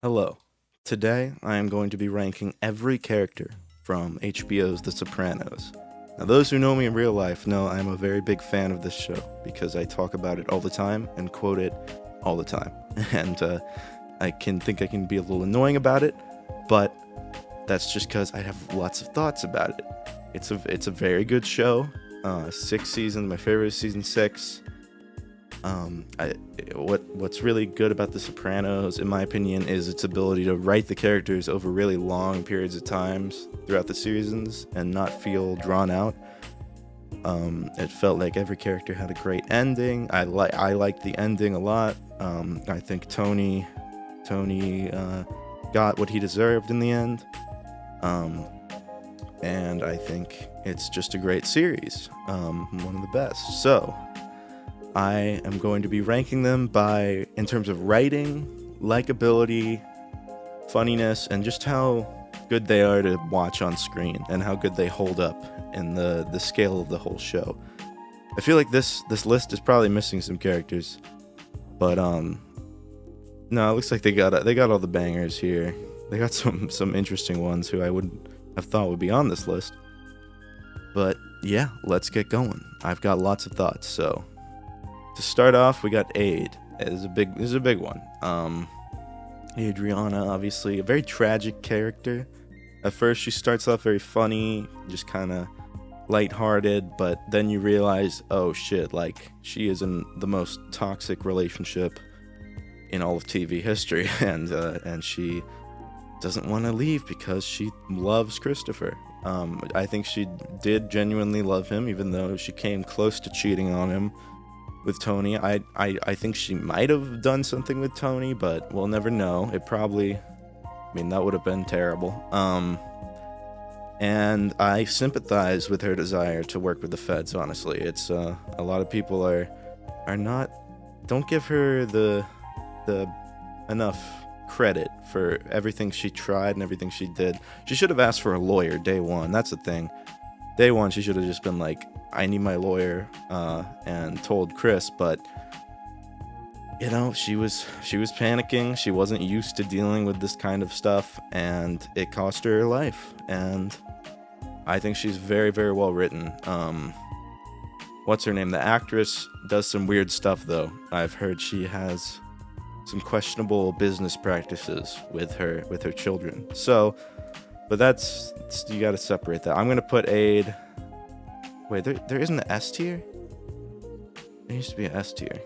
Hello. Today I am going to be ranking every character from HBO's The Sopranos. Now, those who know me in real life know I am a very big fan of this show because I talk about it all the time and quote it all the time. And I can be a little annoying about it, but that's just because I have lots of thoughts about it. It's a very good show. 6 seasons. My favorite is season 6. What's really good about The Sopranos, in my opinion, is its ability to write the characters over really long periods of times throughout the seasons and not feel drawn out. It felt like every character had a great ending. I liked the ending a lot. I think Tony got what he deserved in the end. And I think it's just a great series. One of the best. So I am going to be ranking them in terms of writing, likability, funniness, and just how good they are to watch on screen and how good they hold up in the scale of the whole show. I feel like this list is probably missing some characters, but no, it looks like they got all the bangers here. They got some interesting ones who I wouldn't have thought would be on this list. But yeah, let's get going. I've got lots of thoughts, so to start off, we got Aid. This is a big one. Adriana, obviously, a very tragic character. At first, she starts off very funny, just kind of lighthearted, but then you realize, oh shit, like, she is in the most toxic relationship in all of TV history, and she doesn't want to leave because she loves Christopher. I think she did genuinely love him, even though she came close to cheating on him with Tony. I think she might have done something with Tony, but we'll never know. That would have been terrible. And I sympathize with her desire to work with the feds, honestly. It's a lot of people don't give her the enough credit for everything she tried and everything she did. She should have asked for a lawyer day one. That's the thing. Day one, she should have just been like, I need my lawyer, and told Chris, but she was panicking. She wasn't used to dealing with this kind of stuff, and it cost her life. And I think she's very, very well written. What's her name? The actress does some weird stuff, though. I've heard she has some questionable business practices with her children. So, but that's, you got to separate that. I'm gonna put Aid. Wait, there isn't an S tier? There used to be an S tier.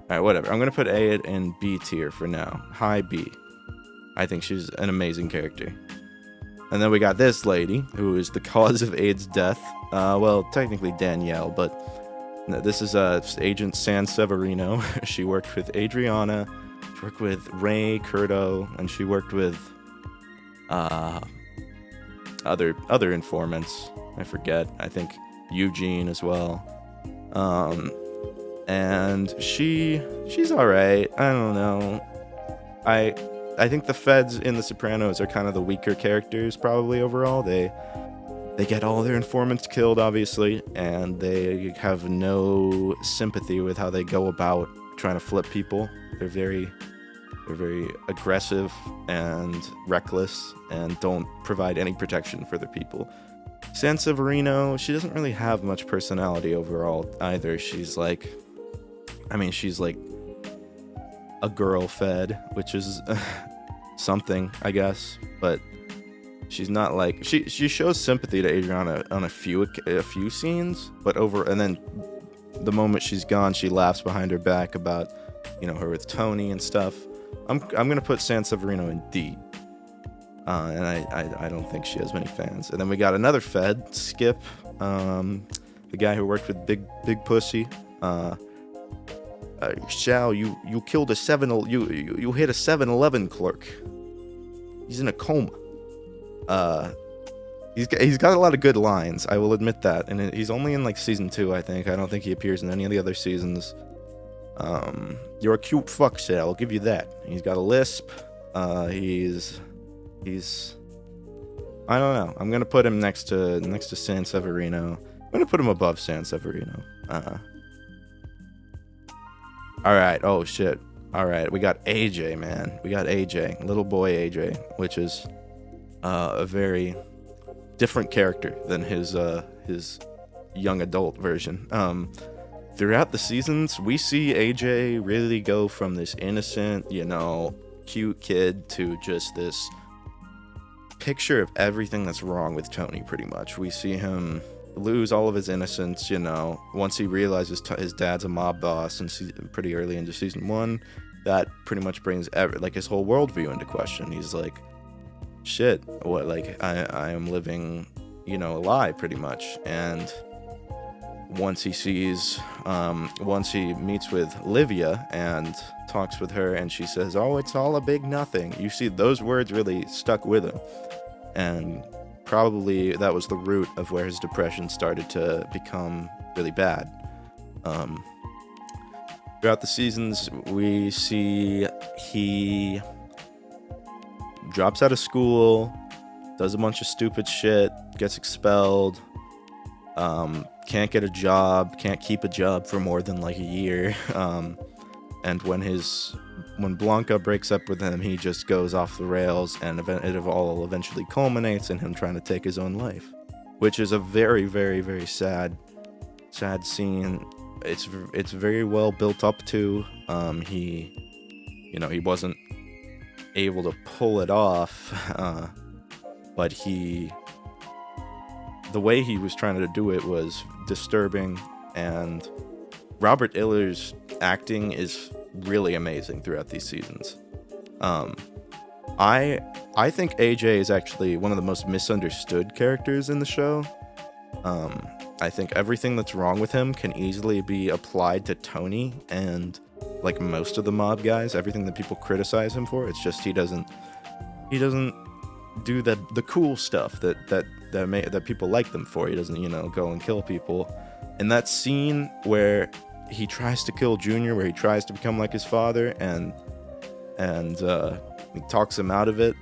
Alright, whatever. I'm going to put A in B tier for now. High B. I think she's an amazing character. And then we got this lady, who is the cause of Aid's death. Well, technically Danielle, but this is Agent San Severino. She worked with Adriana, she worked with Ray Curto, and she worked with other informants. I forget. I think Eugene as well. And she's all right. I don't know. I think the feds in The Sopranos are kind of the weaker characters probably overall. They get all their informants killed, obviously, and they have no sympathy with how they go about trying to flip people. They're very aggressive and reckless and don't provide any protection for their people. San Severino, she doesn't really have much personality overall either. She's like a girl fed, which is something, I guess, but she's not like, she shows sympathy to Adriana on a few scenes, but and then the moment she's gone, she laughs behind her back about, her with Tony and stuff. I'm gonna put San Severino in D. And I don't think she has many fans. And then we got another Fed, Skip, the guy who worked with Big Pussy. Sal, you killed you hit a 7-Eleven clerk. He's in a coma. He's got a lot of good lines, I will admit that. And he's only in like season 2, I think. I don't think he appears in any of the other seasons. You're a cute fuck, Sal, I'll give you that. He's got a lisp. He's I don't know. I'm gonna put him next to San Severino. I'm gonna put him above San Severino. All right. Oh shit. All right, we got AJ, man. We got AJ, little boy AJ, which is a very different character than his young adult version. Throughout the seasons, we see AJ really go from this innocent, cute kid to just this picture of everything that's wrong with Tony, pretty much. We see him lose all of his innocence, once he realizes his dad's a mob boss, and pretty early into season 1, that pretty much brings his whole worldview into question. He's like, shit, what, like, I am living, a lie, pretty much. And once he meets with Livia and talks with her, and she says, oh, it's all a big nothing, you see those words really stuck with him, and probably that was the root of where his depression started to become really bad. Throughout the seasons, we see he drops out of school, does a bunch of stupid shit, gets expelled, can't get a job, can't keep a job for more than like a year, and when Blanca breaks up with him, he just goes off the rails, and it all eventually culminates in him trying to take his own life, which is a very, very, very sad scene. It's very well built up to. He wasn't able to pull it off, but the way he was trying to do it was disturbing, and Robert Iller's acting is really amazing throughout these seasons. I think AJ is actually one of the most misunderstood characters in the show. I think everything that's wrong with him can easily be applied to Tony and like most of the mob guys. Everything that people criticize him for, it's just he doesn't do the cool stuff that people like them for. He doesn't, go and kill people. And that scene where he tries to kill Junior, where he tries to become like his father, and he talks him out of it.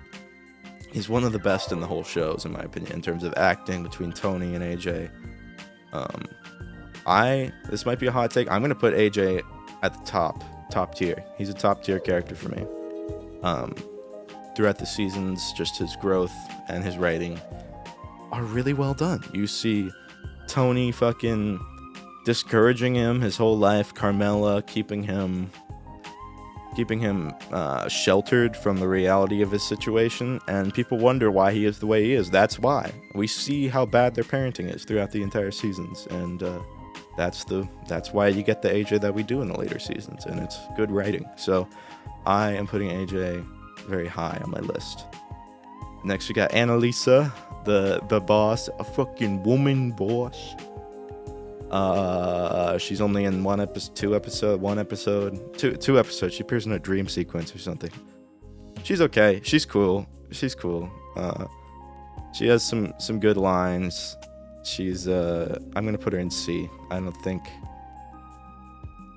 He's one of the best in the whole shows, in my opinion, in terms of acting between Tony and AJ. This might be a hot take. I'm gonna put AJ at the top tier. He's a top tier character for me. Throughout the seasons, just his growth and his writing are really well done. You see Tony fucking discouraging him his whole life, Carmela keeping him sheltered from the reality of his situation, and people wonder why he is the way he is. That's why. We see how bad their parenting is throughout the entire seasons, and that's why you get the AJ that we do in the later seasons, and it's good writing. So I am putting AJ very high on my list. Next we got Annalisa, the boss, a fucking woman boss. She's only in two episodes. She appears in a dream sequence or something. She's okay. She's cool. She has some good lines. She's I'm gonna put her in C. I don't think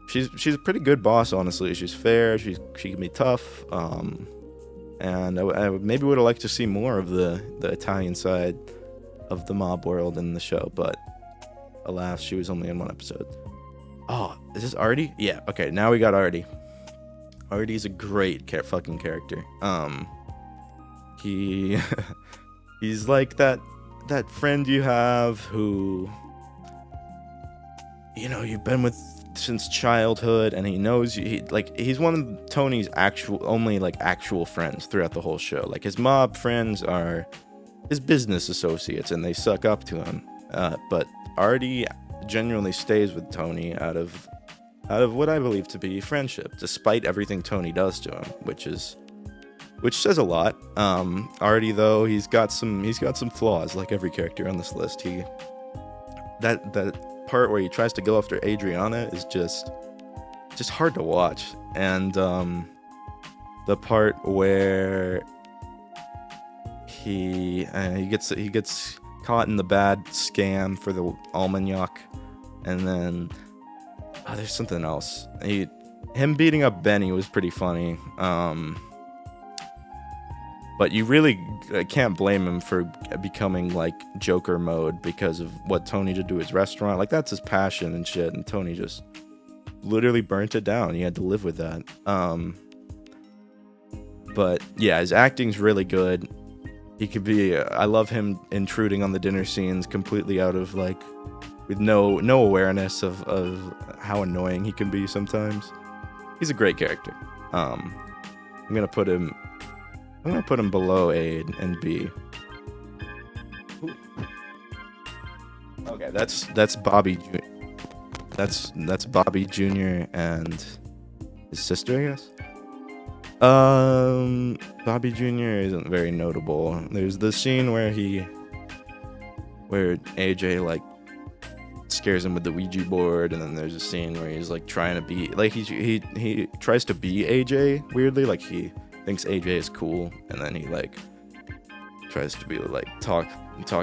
she's a pretty good boss, honestly. She's fair. She can be tough. And I maybe would have liked to see more of the Italian side of the mob world in the show, but alas, she was only in one episode. Oh, is this Artie? Yeah, okay, now we got Artie. Artie's a great fucking character. He's like that friend you have who, you've been with since childhood, and he knows you. He's one of Tony's actual friends throughout the whole show. Like, his mob friends are his business associates, and they suck up to him. But Artie genuinely stays with Tony out of what I believe to be friendship, despite everything Tony does to him, which says a lot. Artie, though, he's got some flaws, like every character on this list. That part where he tries to go after Adriana is just hard to watch, and the part where he gets caught in the bad scam for the Almagnac, and then there's something else. Him beating up Benny was pretty funny. But you really can't blame him for becoming like Joker mode because of what Tony did to his restaurant. Like, that's his passion and shit, and Tony just literally burnt it down. He had to live with that. But yeah, his acting's really good. He could be. I love him intruding on the dinner scenes completely out of like, with no awareness of how annoying he can be sometimes. He's a great character. I'm gonna put him below A and B. Okay, that's Bobby. That's Bobby Jr. and his sister, I guess. Bobby Jr. isn't very notable. There's the scene where AJ like scares him with the Ouija board, and then there's a scene where he's like trying to be like he tries to be AJ weirdly, like he thinks AJ is cool, and then he like tries to be like talk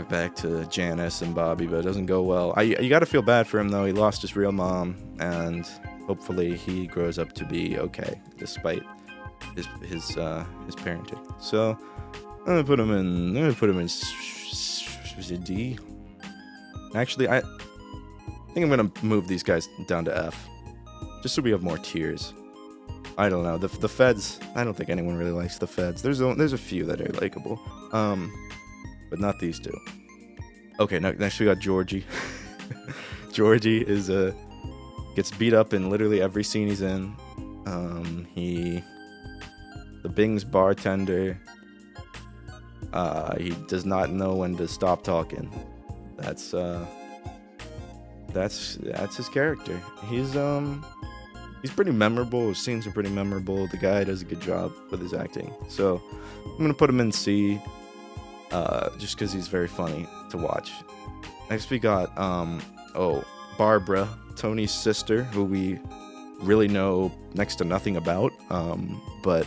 back to Janice and Bobby, but it doesn't go well. You got to feel bad for him though. He lost his real mom, and hopefully he grows up to be okay despite his parenting. So I'm gonna put him in D. Actually, I think I'm gonna move these guys down to F, just so we have more tiers. I don't know. The feds. I don't think anyone really likes the feds. There's a few that are likable, but not these two. Okay, next we got Georgie. Georgie gets beat up in literally every scene he's in. The Bing's bartender. He does not know when to stop talking. That's his character. He's pretty memorable. His scenes are pretty memorable. The guy does a good job with his acting. So I'm gonna put him in C, just because he's very funny to watch. Next we got Barbara, Tony's sister, who we really know next to nothing about. But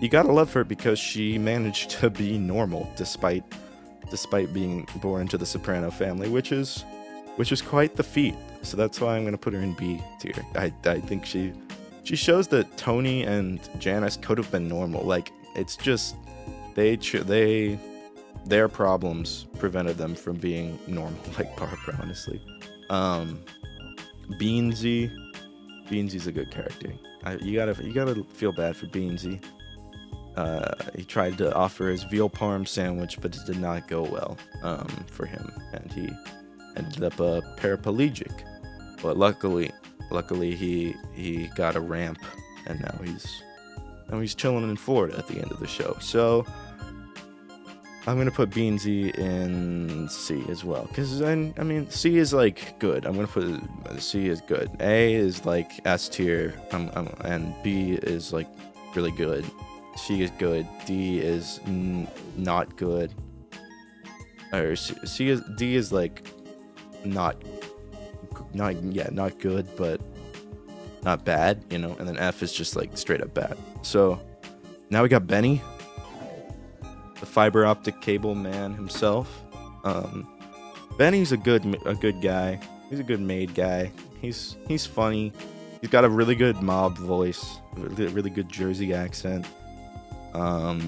you gotta love her because she managed to be normal despite being born into the Soprano family, which is quite the feat. So that's why I'm gonna put her in B tier. I think she shows that Tony and Janice could have been normal. Like, it's just their problems prevented them from being normal, like Barbara, honestly. Beansy's a good character. You gotta feel bad for Beansy. He tried to offer his veal parm sandwich, but it did not go well for him, and he ended up paraplegic. But luckily he got a ramp, and now he's chilling in Florida at the end of the show. So I'm gonna put Beansy in C as well, because I mean C is like good. I'm gonna put C is good. A is like S tier, and B is like really good. C is good. D is not good. Or D is like not good, but not bad, you know. And then F is just like straight up bad. So now we got Benny, the fiber optic cable man himself. Benny's a good guy. He's a good made guy. He's funny. He's got a really good mob voice, really good Jersey accent.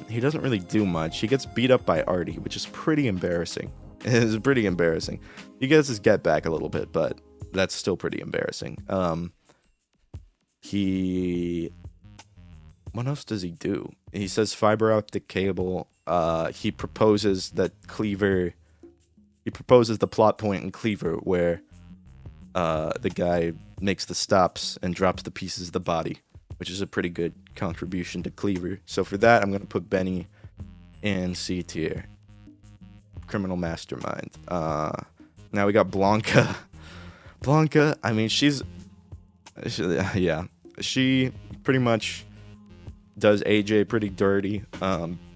He doesn't really do much. He gets beat up by Artie, which is pretty embarrassing. It's pretty embarrassing. He gets his get back a little bit, but that's still pretty embarrassing. What else does he do? He says fiber optic cable. He proposes the plot point in Cleaver where the guy makes the stops and drops the pieces of the body, which is a pretty good contribution to Cleaver. So for that, I'm going to put Benny in C tier. Criminal mastermind. Now we got Blanca. Blanca, I mean, she pretty much does AJ pretty dirty,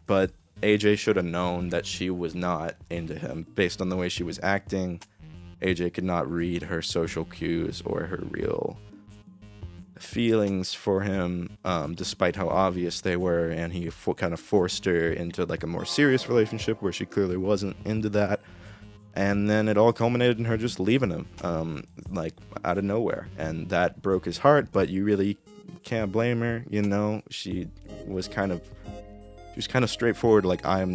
but AJ should have known that she was not into him based on the way she was acting. AJ could not read her social cues or her real feelings for him, despite how obvious they were, and he kind of forced her into like a more serious relationship where she clearly wasn't into that, and then it all culminated in her just leaving him, like out of nowhere, and that broke his heart. But you really can't blame her, you know. She was kind of straightforward, like, I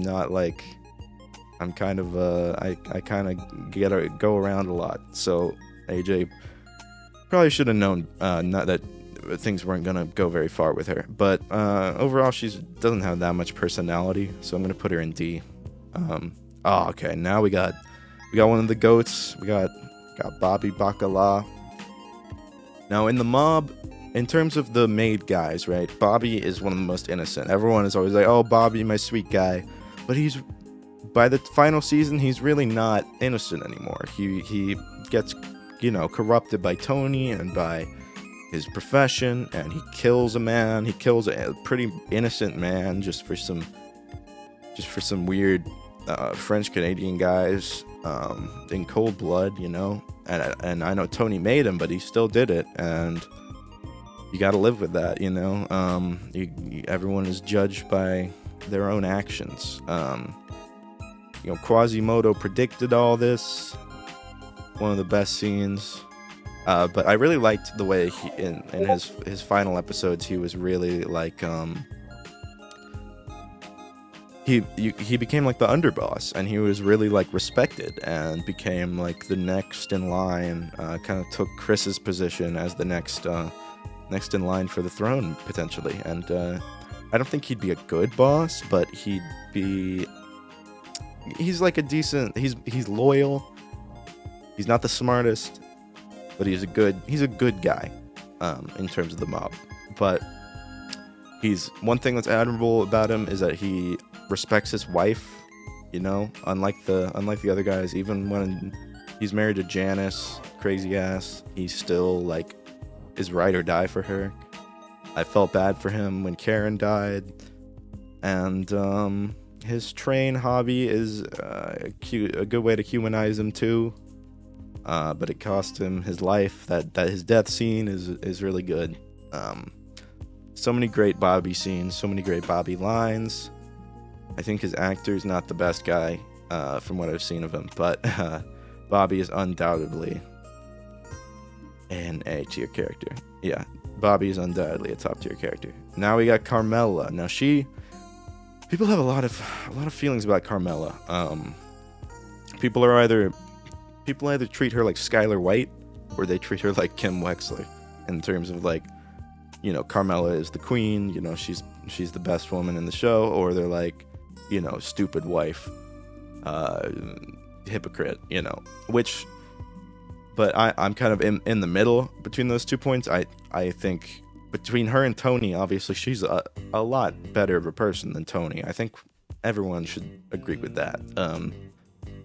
kind of go around a lot. So AJ probably should have known not that things weren't gonna go very far with her. But overall, she doesn't have that much personality, so I'm gonna put her in D. Okay, now we got one of the goats. We got Bobby Bacala. Now in the mob, in terms of the maid guys, right? Bobby is one of the most innocent. Everyone is always like, "Oh, Bobby, my sweet guy," but by the final season, he's really not innocent anymore. He gets, corrupted by Tony and by his profession, and he kills a man. He kills a pretty innocent man just for some weird French Canadian guys in cold blood, And I know Tony made him, but he still did it, and you got to live with that, everyone is judged by their own actions. Quasimodo predicted all this. One of the best scenes. But I really liked the way in his final episodes, he was really like, he became like the underboss, and he was really like respected and became like the next in line, kind of took Chris's position as the next in line for the throne, potentially. And I don't think he'd be a good boss, but he's like a decent, he's loyal. He's not the smartest, but he's a good guy in terms of the mob. But one thing that's admirable about him is that he respects his wife, unlike the other guys. Even when he's married to Janice, crazy ass, he still like is ride or die for her. I felt bad for him when Karen died, and his train hobby is a good way to humanize him too. But it cost him his life. That his death scene is really good. So many great Bobby scenes, so many great Bobby lines. I think his actor's not the best guy from what I've seen of him, but Bobby is undoubtedly an A-tier character. Yeah, Bobby is undoubtedly a top-tier character. Now we got Carmela. Now people have a lot of feelings about Carmela. People either treat her like Skylar White, or they treat her like Kim Wexler, in terms of like, Carmela is the queen, she's the best woman in the show, or they're like, stupid wife, hypocrite, but I'm kind of in the middle between those 2 points. I think between her and Tony, obviously she's a lot better of a person than Tony. I think everyone should agree with that.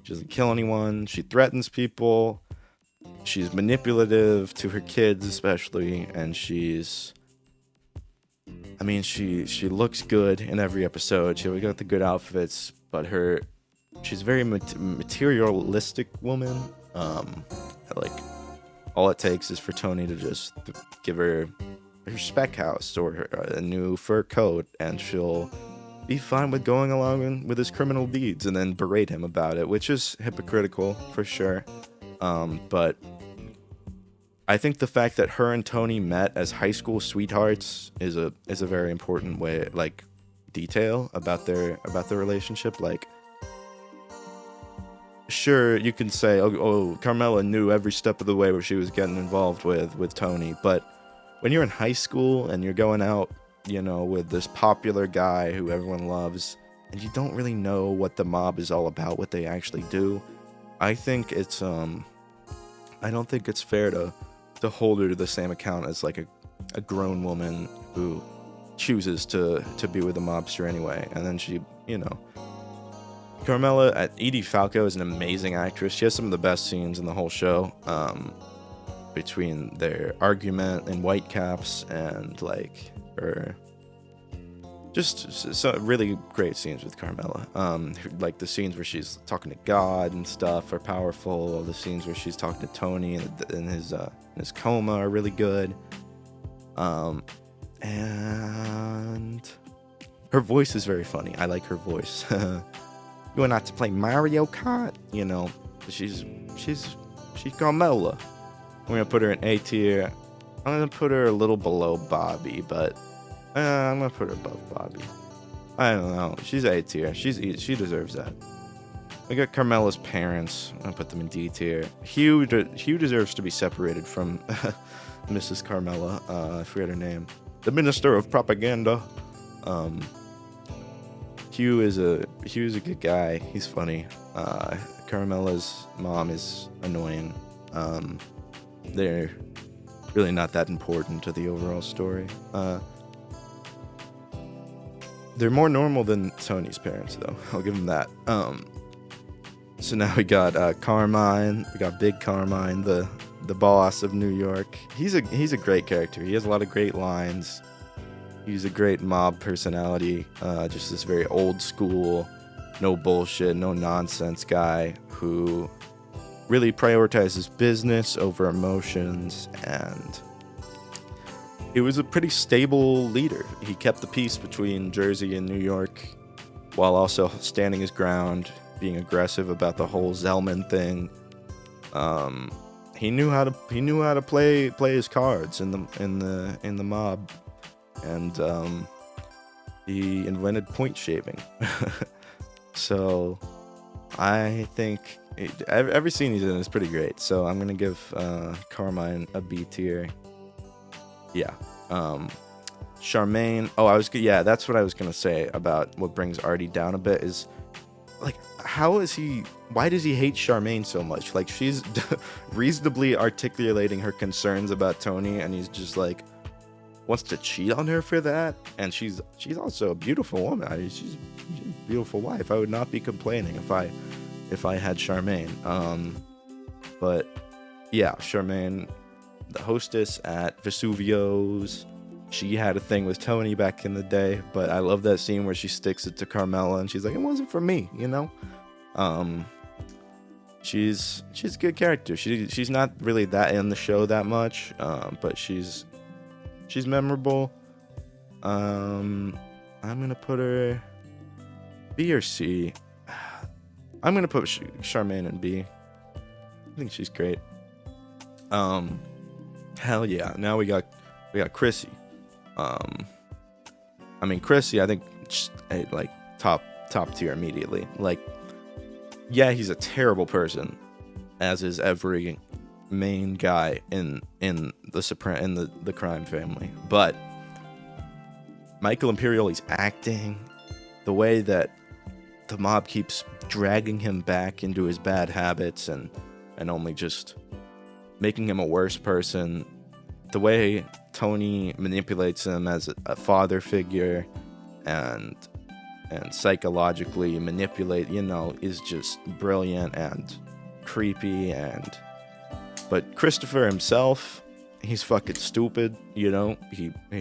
She doesn't kill anyone. She threatens people. She's manipulative to her kids, especially, and she looks good in every episode. She always got the good outfits, but she's a very materialistic woman. Like, all it takes is for Tony to just give her spec house or a new fur coat, and she'll be fine with going along with his criminal deeds, and then berate him about it, which is hypocritical for sure. But I think the fact that her and Tony met as high school sweethearts is a very important detail about their relationship. Like, sure, you can say, oh, Carmela knew every step of the way what she was getting involved with Tony, but when you're in high school and you're going out, with this popular guy who everyone loves, and you don't really know what the mob is all about, what they actually do, I think it's I don't think it's fair to hold her to the same account as like a grown woman who chooses to be with a mobster anyway. And then she, Carmela, Edie Falco is an amazing actress. She has some of the best scenes in the whole show, between their argument in Whitecaps and like her. Just so really great scenes with Carmela. Like the scenes where she's talking to God and stuff are powerful. All the scenes where she's talking to Tony in his coma are really good. And her voice is very funny. I like her voice. You want not to play Mario Kart? She's Carmela. I'm gonna put her in A tier. I'm gonna put her a little below Bobby, but I'm gonna put her above Bobby. I don't know. She's A tier. She deserves that. We got Carmela's parents. I'll put them in D tier. Hugh deserves to be separated from Mrs. Carmela. I forget her name. The Minister of Propaganda. Hugh is a good guy. He's funny. Carmela's mom is annoying. They're really not that important to the overall story. They're more normal than Tony's parents, though. I'll give them that. So now we got Carmine. We got Big Carmine, the boss of New York. He's a great character. He has a lot of great lines. He's a great mob personality. Just this very old school, no bullshit, no nonsense guy who really prioritizes business over emotions, and he was a pretty stable leader. He kept the peace between Jersey and New York while also standing his ground, being aggressive about the whole Zellman thing. He knew how to play his cards in the mob, and he invented point shaving. So I think every scene he's in is pretty great. So I'm gonna give Carmine a B tier. Yeah. Charmaine. That's what I was gonna say about what brings Artie down a bit is, like, why does he hate Charmaine so much? Like, she's reasonably articulating her concerns about Tony, and he's just like wants to cheat on her for that. And she's also a beautiful woman. She's a beautiful wife. I would not be complaining if I had Charmaine. But yeah, Charmaine, the hostess at Vesuvio's, she had a thing with Tony back in the day, but I love that scene where she sticks it to Carmela and she's like, it wasn't for me, you know? She's a good character. She's not really that in the show that much, but she's memorable. I'm gonna put her B or C. I'm gonna put Charmaine in B. I think she's great. Hell yeah. Now we got Chrissy. Chrissy, I think, like top tier immediately. Like, yeah, he's a terrible person, as is every main guy in the crime family. But Michael Imperioli's acting, the way that the mob keeps dragging him back into his bad habits and only just making him a worse person, the way Tony manipulates him as a father figure and psychologically manipulate, is just brilliant and creepy. But Christopher himself, he's fucking stupid, he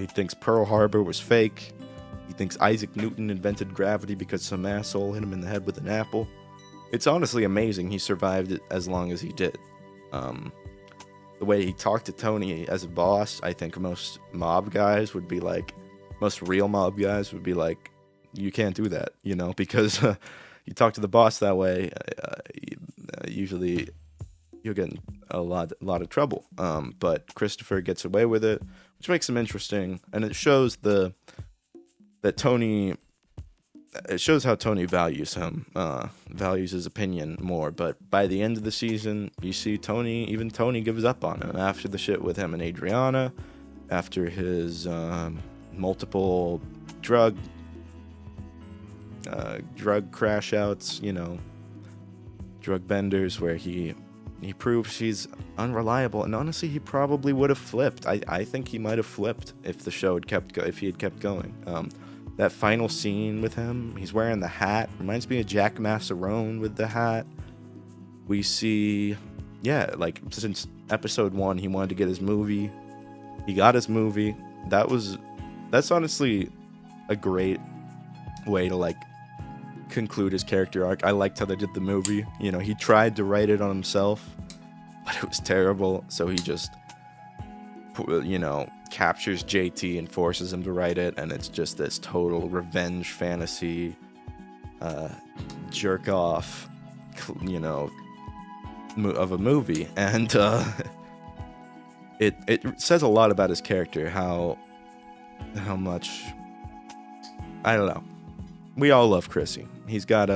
thinks Pearl Harbor was fake. He thinks Isaac Newton invented gravity because some asshole hit him in the head with an apple. It's honestly amazing he survived it as long as he did. The way he talked to Tony as a boss, I think most real mob guys would be like, you can't do that, because you talk to the boss that way, usually you'll get in a lot of trouble. But Christopher gets away with it, which makes him interesting, and it shows how Tony values him, values his opinion more. But by the end of the season, you see Tony gives up on him after the shit with him and Adriana, after his multiple drug crash outs, drug benders, where he proves she's unreliable. And honestly, he probably would have flipped. I think he might have flipped if the show if he had kept going. That final scene with him, he's wearing the hat. Reminds me of Jack Masserone with the hat. We see, since episode 1, he wanted to get his movie. He got his movie. That's honestly a great way to, conclude his character arc. I liked how they did the movie. He tried to write it on himself, but it was terrible. So he just, captures JT and forces him to write it, and it's just this total revenge fantasy, jerk off, of a movie, and it says a lot about his character, how much, I don't know. We all love Chrissy. He's got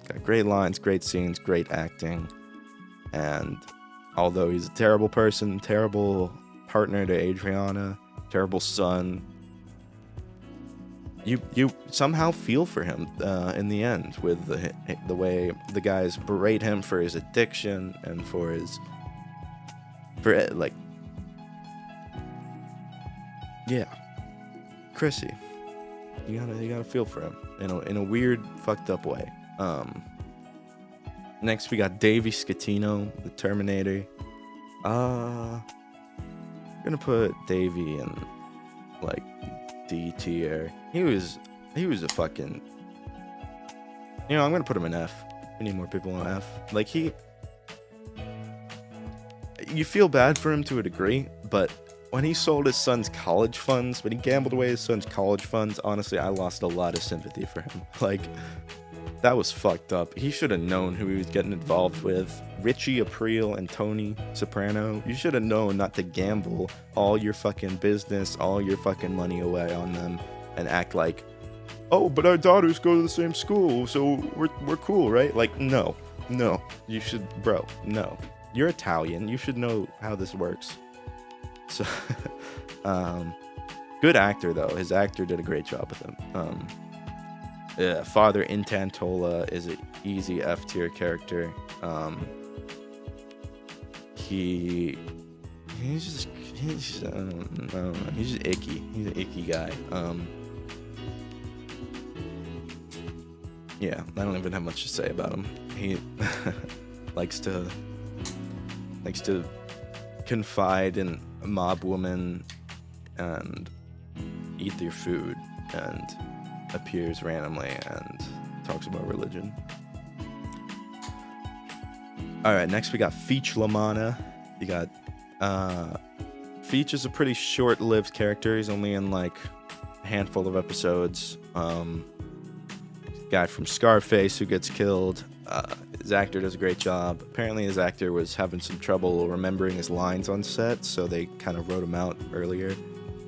got great lines, great scenes, great acting. And although he's a terrible person, terrible partner to Adriana, terrible son, you somehow feel for him in the end with the way the guys berate him for his addiction and for like, yeah, Chrissy, you gotta feel for him in a weird, fucked up way. Next we got Davey Scatino, the Terminator. I'm gonna put Davey in like D tier. He was a fucking, I'm gonna put him in F. We need more people in F. Like, you feel bad for him to a degree, but when he sold his son's college funds, when he gambled away his son's college funds, honestly, I lost a lot of sympathy for him. Like, that was fucked up. He should have known who he was getting involved with. Richie Aprile and Tony Soprano. You should have known not to gamble all your fucking business, all your fucking money away on them and act like, oh, but our daughters go to the same school, so we're cool, right? Like, no. You should, bro, no. You're Italian. You should know how this works. So, good actor, though. His actor did a great job with him. Father Intantola is an easy F tier character. He's just I don't know. He's just icky. He's an icky guy. Yeah, I don't even have much to say about him. He likes to confide in a mob woman and eat their food and appears randomly and talks about religion. Alright, next we got Feech Lamana. You got Feech is a pretty short-lived character. He's only in like a handful of episodes. Guy from Scarface who gets killed. His actor does a great job. Apparently his actor was having some trouble remembering his lines on set, so they kind of wrote him out earlier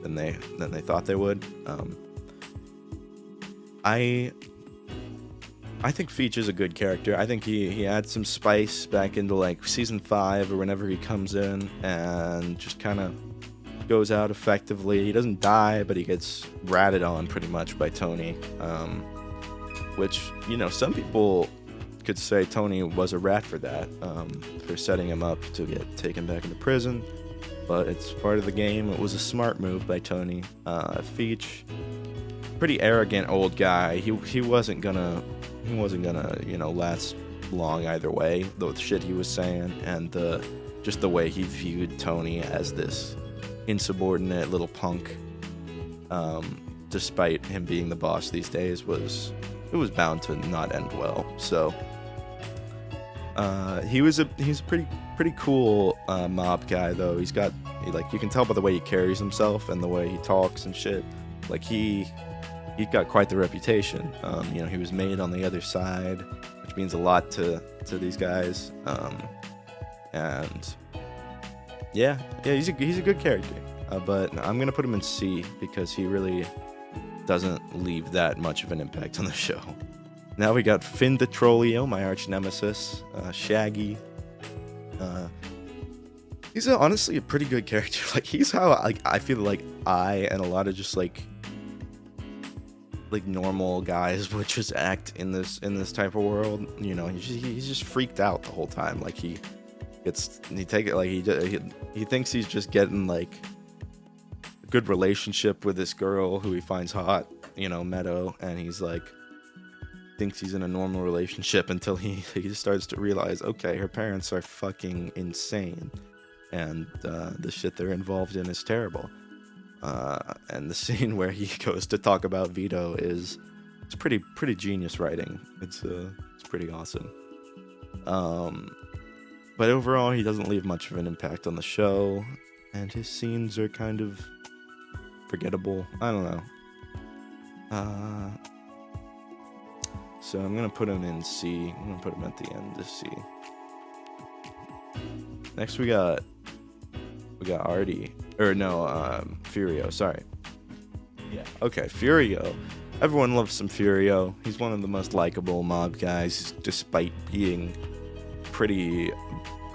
than they thought they would. I think Feech is a good character. I think he adds some spice back into like season 5 or whenever he comes in and just kind of goes out effectively. He doesn't die, but he gets ratted on pretty much by Tony. Which, some people could say Tony was a rat for that, for setting him up to get taken back into prison. But it's part of the game. It was a smart move by Tony. Feech, pretty arrogant old guy. He wasn't gonna last long either way. The shit he was saying and just the way he viewed Tony as this insubordinate little punk, despite him being the boss these days, was bound to not end well. So he's a pretty cool mob guy, though. You can tell by the way he carries himself and the way he talks and shit. Like he got quite the reputation. He was made on the other side, which means a lot to these guys. And yeah, he's a good character. But I'm gonna put him in C because he really doesn't leave that much of an impact on the show. Now we got Finn DeTrolio, my arch nemesis, Shaggy. He's honestly a pretty good character. Like, he's how I feel like I and a lot of just like normal guys would just act in this type of world. He's just freaked out the whole time. Like he thinks he's just getting like good relationship with this girl who he finds hot, Meadow, and he's like thinks he's in a normal relationship until he starts to realize, okay, her parents are fucking insane and the shit they're involved in is terrible. And the scene where he goes to talk about Vito it's pretty genius writing. It's pretty awesome. But overall, he doesn't leave much of an impact on the show, and his scenes are kind of forgettable. I don't know. So I'm gonna put him in C. I'm gonna put him at the end of C. Next we got Artie. Or no, Furio, sorry. Yeah. Okay, Furio. Everyone loves some Furio. He's one of the most likable mob guys, despite being pretty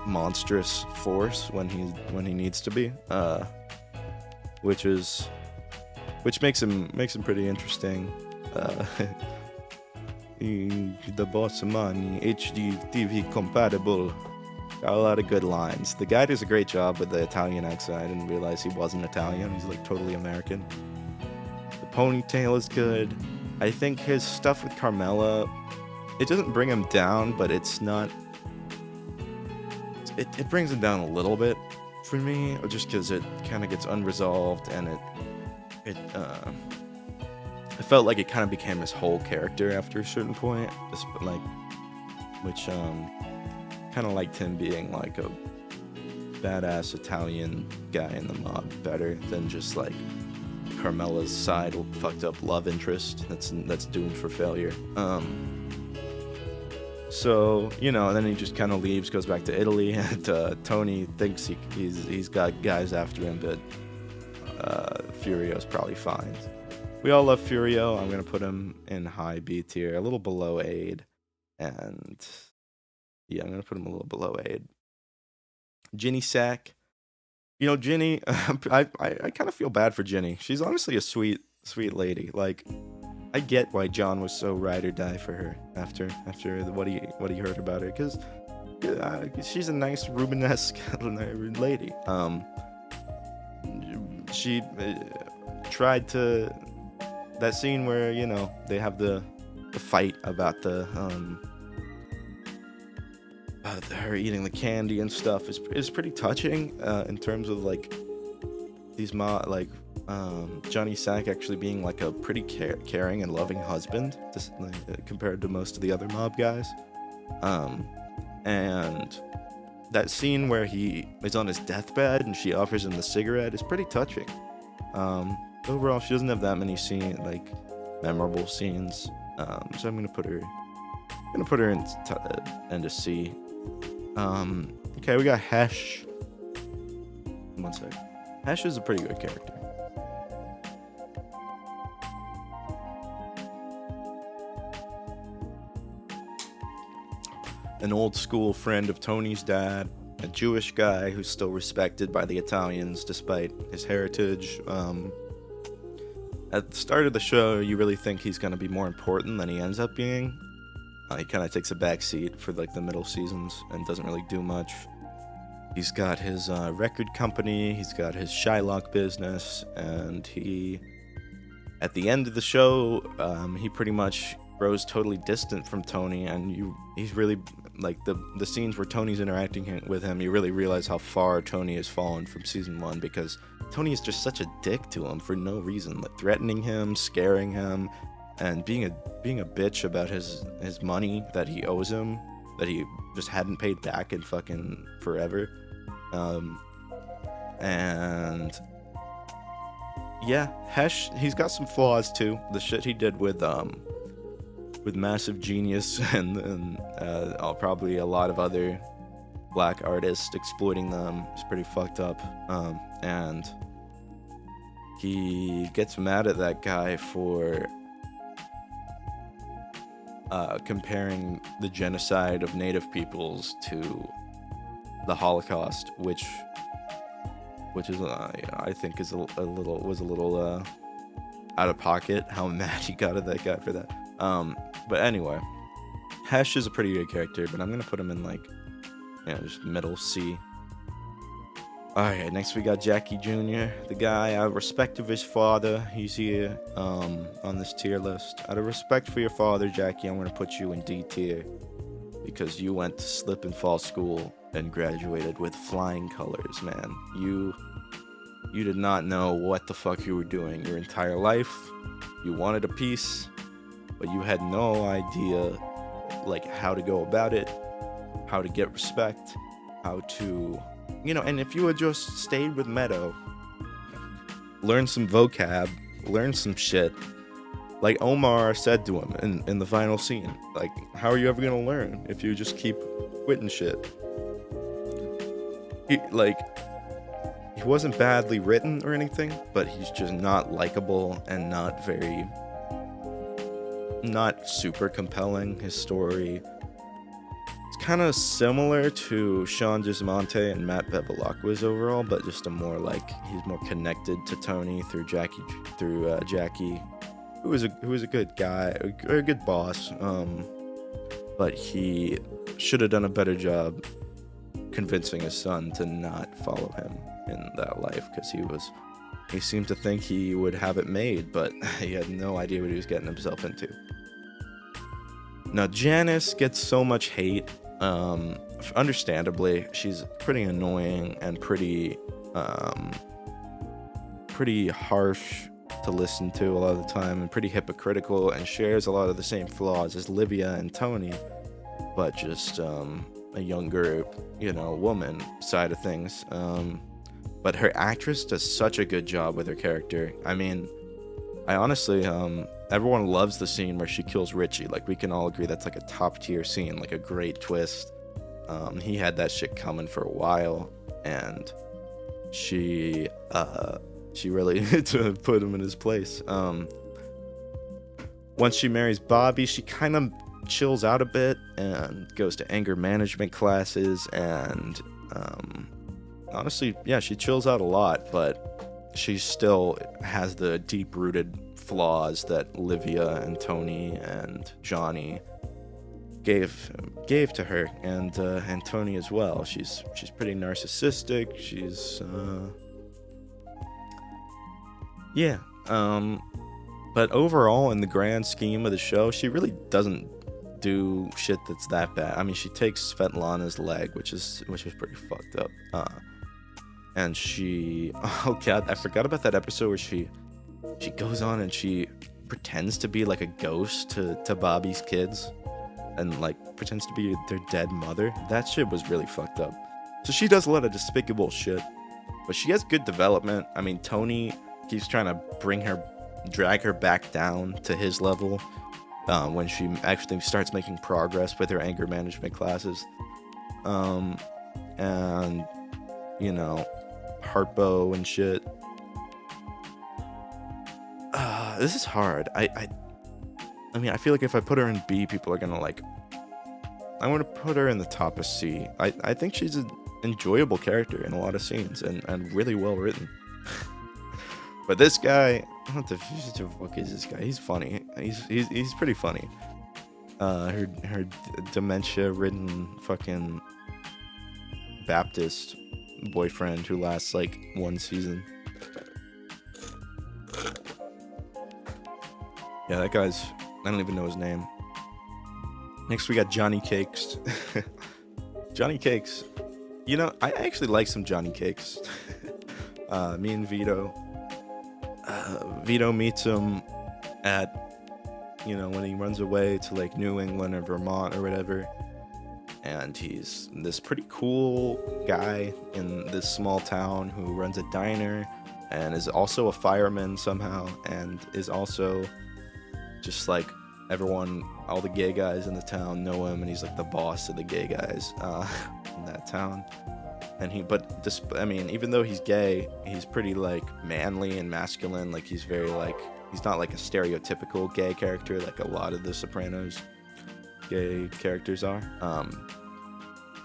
monstrous force when he needs to be. Which makes him pretty interesting. The boss man, HD TV compatible. Got a lot of good lines. The guy does a great job with the Italian accent. I didn't realize he wasn't Italian. He's like totally American. The ponytail is good. I think his stuff with Carmela, it doesn't bring him down, but it's not. It brings him down a little bit for me, just because it kind of gets unresolved, and it felt like it kind of became his whole character after a certain point, which kind of liked him being like a badass Italian guy in the mob better than just like Carmela's side fucked up love interest that's doomed for failure. So, and then he just kind of leaves, goes back to Italy, and Tony thinks he's got guys after him, but Furio's probably fine. We all love Furio. I'm going to put him in high B tier, a little below Aid, and yeah, I'm going to put him a little below Aid. Ginny Sack. Ginny, I kind of feel bad for Ginny. She's honestly a sweet lady. Like, I get why John was so ride or die for her after what he heard about her, because she's a nice Rubenesque lady. She tried to, that scene where they have the fight about her eating the candy and stuff is pretty touching in terms of like these Johnny Sack actually being like a pretty caring and loving husband, compared to most of the other mob guys. And that scene where he is on his deathbed and she offers him the cigarette is pretty touching. Overall, she doesn't have that many memorable scenes. So I'm gonna put her into C. Okay, we got Hesh. One sec. Hesh is a pretty good character. An old school friend of Tony's dad, a Jewish guy who's still respected by the Italians despite his heritage. At the start of the show, you really think he's going to be more important than he ends up being. He kind of takes a back seat for the middle seasons and doesn't really do much. He's got his record company, he's got his Shylock business, and at the end of the show, he pretty much grows totally distant from Tony, and he's really, the scenes where Tony's interacting with him, you really realize how far Tony has fallen from season 1, because Tony is just such a dick to him for no reason, threatening him, scaring him, and being a bitch about his money that he owes him, that he just hadn't paid back in fucking forever. And yeah, Hesh, he's got some flaws too. The shit he did with Massive Genius and probably a lot of other black artists exploiting them is pretty fucked up. And he gets mad at that guy for comparing the genocide of native peoples to the Holocaust, which is I think is a little out of pocket. How mad he got at that guy for that. But anyway, Hesh is a pretty good character, but I'm gonna put him in just middle C. Alright, next we got Jackie Jr., the guy, out of respect of his father, he's here on this tier list. Out of respect for your father, Jackie, I'm going to put you in D tier because you went to slip and fall school and graduated with flying colors, man. You did not know what the fuck you were doing your entire life. You wanted a piece, but you had no idea how to go about it, how to get respect, how to... and if you had just stayed with Meadow, learn some vocab, learn some shit, like Omar said to him in the final scene, how are you ever gonna learn if you just keep quitting shit? He wasn't badly written or anything, but he's just not likable and not very not super compelling. His story, it's kind of similar to Sean Gismonte and Matt Bevilaqua's overall, but just a more like, he's more connected to Tony through Jackie, who was a good guy, or a good boss. But he should have done a better job convincing his son to not follow him in that life, because he seemed to think he would have it made, but he had no idea what he was getting himself into. Now, Janice gets so much hate. Understandably, she's pretty annoying and pretty harsh to listen to a lot of the time, and pretty hypocritical, and shares a lot of the same flaws as Livia and Tony, but just a younger, woman side of things. But her actress does such a good job with her character. I mean, I honestly, everyone loves the scene where she kills Richie. Like, we can all agree that's like a top tier scene, like a great twist. He had that shit coming for a while, and she really to put him in his place. Once she marries Bobby, she kind of chills out a bit and goes to anger management classes, and honestly, yeah, she chills out a lot, but she still has the deep-rooted flaws that Livia and Tony and Johnny gave to her, and Tony as well. She's pretty narcissistic. She's but overall, in the grand scheme of the show, she really doesn't do shit that's that bad. I mean, she takes Svetlana's leg, which is pretty fucked up. And oh god, I forgot about that episode where she goes on and she pretends to be like a ghost to Bobby's kids, and like pretends to be their dead mother. That shit was really fucked up. So she does a lot of despicable shit, but she has good development. I mean, Tony keeps trying to drag her back down to his level when she actually starts making progress with her anger management classes. And Harpo and shit. This is hard. I mean, I feel like if I put her in B, people are gonna I want to put her in the top of C. I think she's an enjoyable character in a lot of scenes, and really well written. But this guy, what the fuck is this guy? He's funny. He's pretty funny. Her dementia-ridden fucking Baptist boyfriend who lasts like one season. Yeah, that guy's, I don't even know his name. Next we got Johnny Cakes. Johnny Cakes. I actually like some Johnny Cakes. Me and Vito. Vito meets him at, when he runs away to like New England or Vermont or whatever. And he's this pretty cool guy in this small town who runs a diner and is also a fireman somehow, and is also just like everyone, all the gay guys in the town know him, and he's like the boss of the gay guys in that town. And even though he's gay, he's pretty like manly and masculine. Like he's very like, he's not like a stereotypical gay character like a lot of the Sopranos gay characters are.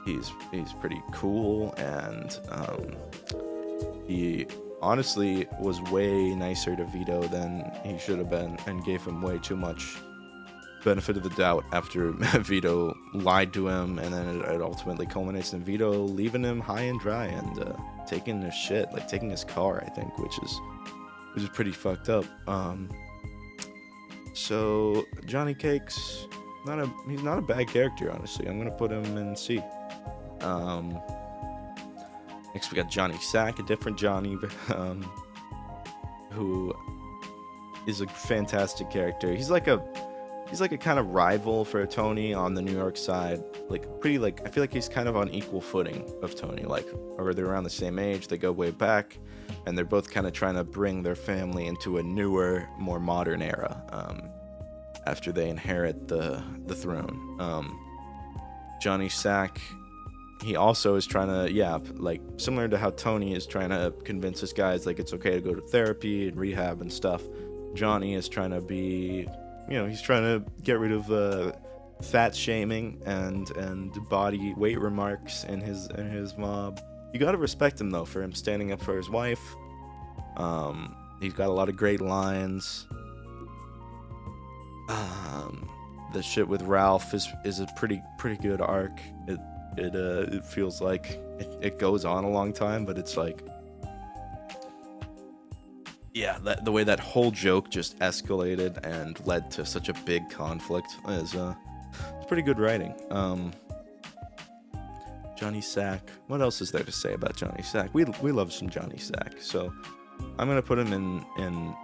He's pretty cool, and he honestly was way nicer to Vito than he should have been, and gave him way too much benefit of the doubt after Vito lied to him, and then it ultimately culminates in Vito leaving him high and dry and taking his shit, like taking his car, I think, which is pretty fucked up. So Johnny Cakes, he's not a bad character, honestly. I'm gonna put him in C. Next we got Johnny Sack, a different Johnny, who is a fantastic character. He's like a kind of rival for Tony on the New York side. I feel like he's kind of on equal footing of Tony, or they're around the same age, they go way back, and they're both kind of trying to bring their family into a newer, more modern era, after they inherit the throne. Johnny Sack, he also is trying to, similar to how Tony is trying to convince his guys, it's okay to go to therapy and rehab and stuff. Johnny is trying to be he's trying to get rid of fat shaming and body weight remarks in his mob. You gotta respect him though for him standing up for his wife. He's got a lot of great lines. The shit with Ralph is a pretty good arc. It feels like it goes on a long time, but it's like, yeah, the way that whole joke just escalated and led to such a big conflict is it's pretty good writing. Johnny Sack. What else is there to say about Johnny Sack? We love some Johnny Sack, so I'm gonna put him in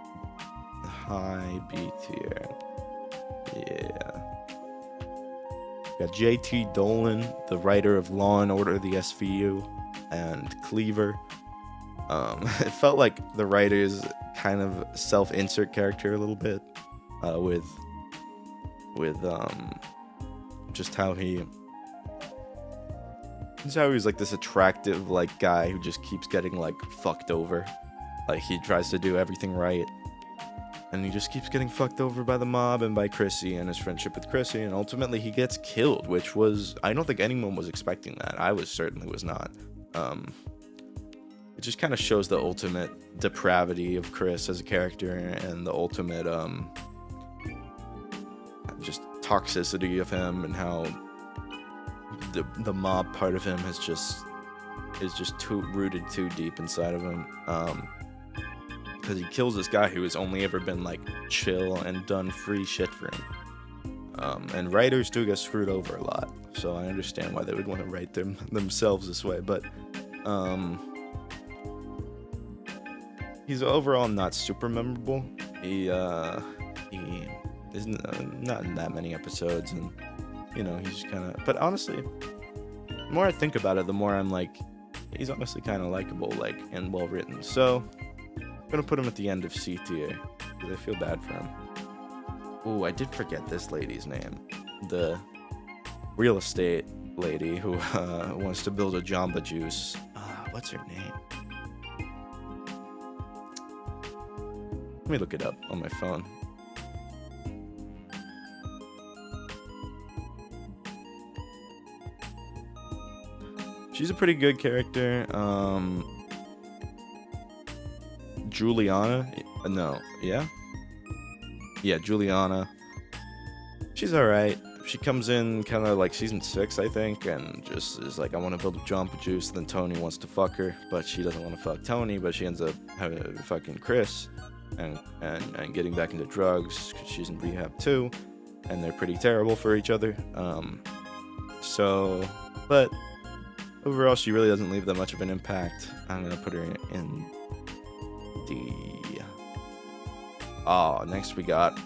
high B tier. Yeah. Got J.T. Dolan, the writer of Law and Order, the SVU, and Cleaver. It felt like the writer's kind of self-insert character a little bit, with just how he's like this attractive like guy who just keeps getting like fucked over. Like he tries to do everything right, and he just keeps getting fucked over by the mob and by Chrissy and his friendship with Chrissy, and ultimately he gets killed, which was, I don't think anyone was expecting that. I certainly was not. It just kind of shows the ultimate depravity of Chris as a character and the ultimate just toxicity of him, and how the mob part of him is just rooted too deep inside of him. Because he kills this guy who has only ever been like chill and done free shit for him. And writers do get screwed over a lot, so I understand why they would want to write themselves this way. But he's overall not super memorable. He isn't not in that many episodes, and he's just kind of. But honestly, the more I think about it, the more I'm like, he's honestly kind of likable, like, and well written. So I'm gonna put him at the end of C tier because I feel bad for him. Ooh, I did forget this lady's name. The real estate lady who wants to build a Jamba Juice. What's her name? Let me look it up on my phone. She's a pretty good character. Juliana? No. Yeah? Yeah, Juliana. She's alright. She comes in kind of like season 6, I think, and just is like, I want to build a Jamba Juice. Then Tony wants to fuck her, but she doesn't want to fuck Tony, but she ends up having fucking Chris and getting back into drugs because she's in rehab too, and they're pretty terrible for each other. But overall, she really doesn't leave that much of an impact. I'm gonna put her in D. Next we got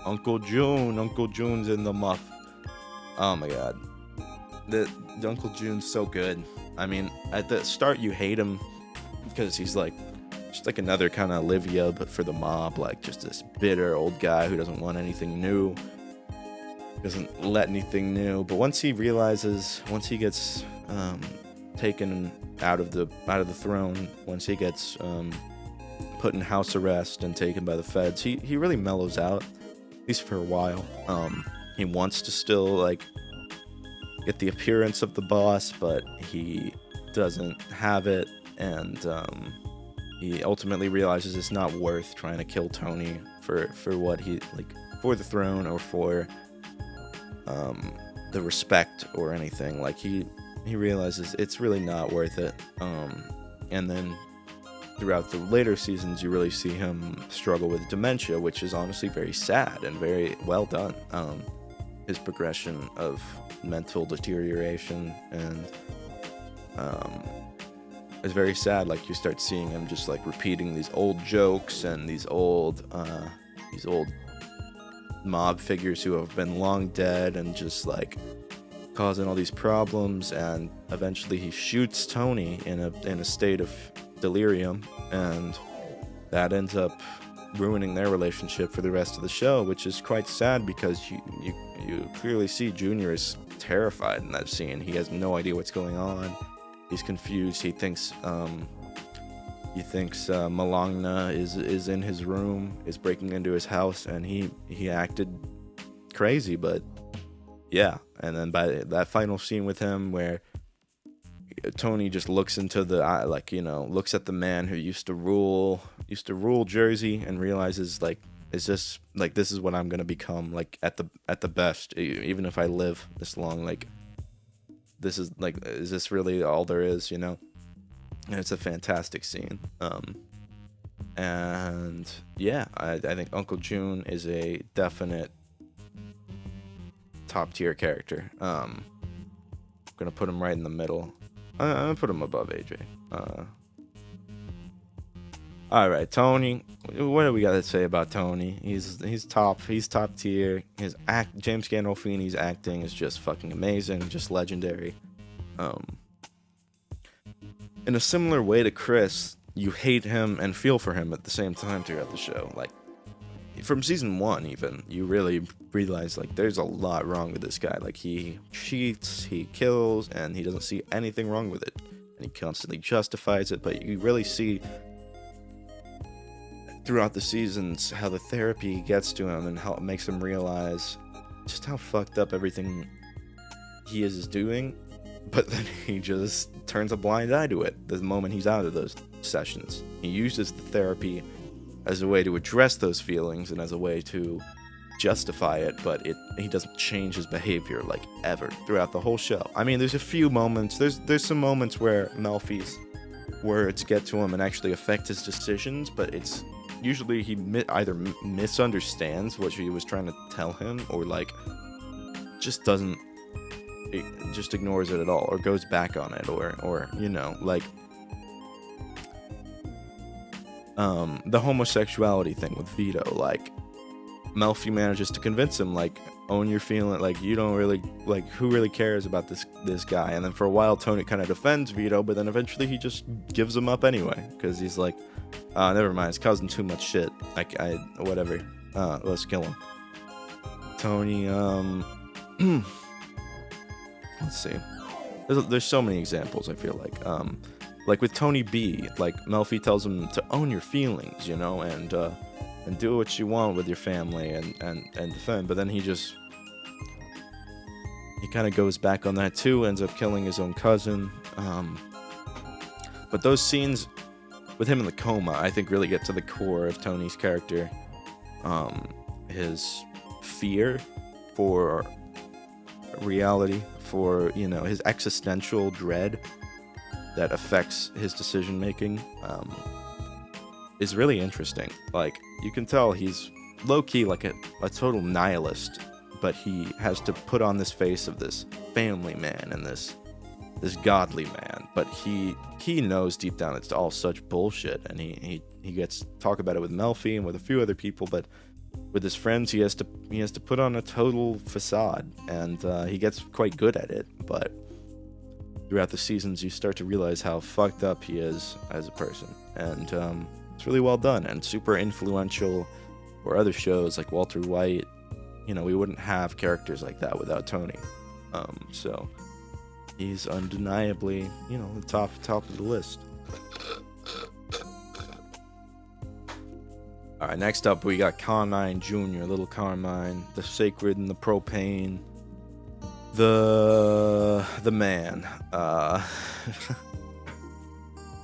Uncle June. Uncle June's in the muff. Oh my god. The Uncle June's so good. I mean, at the start you hate him because he's like just like another kind of Olivia, but for the mob, like just this bitter old guy who doesn't want anything new, doesn't let anything new. But once he gets taken out of the throne, once he gets put in house arrest and taken by the feds, he really mellows out, at least for a while. He wants to still like get the appearance of the boss, but he doesn't have it, and he ultimately realizes it's not worth trying to kill Tony for what he like, for the throne or for the respect or anything. Like he realizes it's really not worth it. And then throughout the later seasons, you really see him struggle with dementia, which is honestly very sad and very well done. His progression of mental deterioration and is very sad. Like you start seeing him just like repeating these old jokes and these old mob figures who have been long dead and just like causing all these problems. And eventually he shoots Tony in a state of delirium, and that ends up ruining their relationship for the rest of the show, which is quite sad because you clearly see Junior is terrified in that scene. He has no idea what's going on. He's confused. He thinks He thinks Malangna is in his room, is breaking into his house, and he acted crazy, but yeah. And then by that final scene with him where Tony just looks into the eye, like, looks at the man who used to rule Jersey, and realizes, like, is this, like, this is what I'm gonna become, like, at the best, even if I live this long, like, this is, like, is this really all there is, And it's a fantastic scene. And yeah, I think Uncle June is a definite top tier character. I'm gonna put him right in the middle. I'm gonna put him above AJ. All right, Tony. What do we got to say about Tony? He's top tier. James Gandolfini's acting is just fucking amazing, just legendary. In a similar way to Chris, you hate him and feel for him at the same time throughout the show. Like, from season 1 even, you really realize, like, there's a lot wrong with this guy. Like, he cheats, he kills, and he doesn't see anything wrong with it. And he constantly justifies it, but you really see throughout the seasons how the therapy gets to him and how it makes him realize just how fucked up everything he is doing. But then he just turns a blind eye to it the moment he's out of those sessions. He uses the therapy as a way to address those feelings and as a way to justify it, but he doesn't change his behavior, like, ever throughout the whole show. I mean, there's a few moments, there's some moments where Melfi's words get to him and actually affect his decisions, but it's usually he either misunderstands what she was trying to tell him, or, like, just ignores it at all, or goes back on it, or like, the homosexuality thing with Vito, like, Melfi manages to convince him, like, own your feeling, like, you don't really, like, who really cares about this guy? And then for a while Tony kind of defends Vito, but then eventually he just gives him up anyway, because he's like, never mind, it's causing too much shit, whatever, let's kill him. Tony, let's see, there's so many examples, I feel like with Tony B, like, Melfi tells him to own your feelings, and do what you want with your family and defend, but then he kind of goes back on that too, ends up killing his own cousin. But those scenes with him in the coma, I think, really get to the core of Tony's character. His fear for reality, for, his existential dread that affects his decision making, is really interesting. Like, you can tell he's low-key like a total nihilist, but he has to put on this face of this family man and this godly man, but he knows deep down it's all such bullshit, and he gets to talk about it with Melfi and with a few other people, but with his friends he has to put on a total facade, and he gets quite good at it. But throughout the seasons you start to realize how fucked up he is as a person, and it's really well done and super influential. Or other shows like Walter White, we wouldn't have characters like that without Tony. So he's undeniably, the top of the list. All right, next up we got Carmine Jr., Little Carmine, the Sacred and the Propane, the man.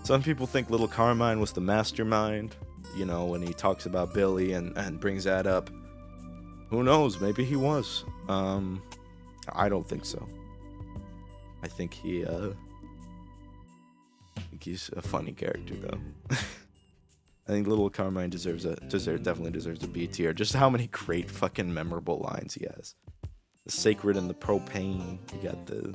Some people think Little Carmine was the mastermind, when he talks about Billy and brings that up. Who knows? Maybe he was. I don't think so. I think he's a funny character, though. I think Little Carmine definitely deserves a B tier. Just how many great fucking memorable lines he has. The Sacred and the Propane. You got the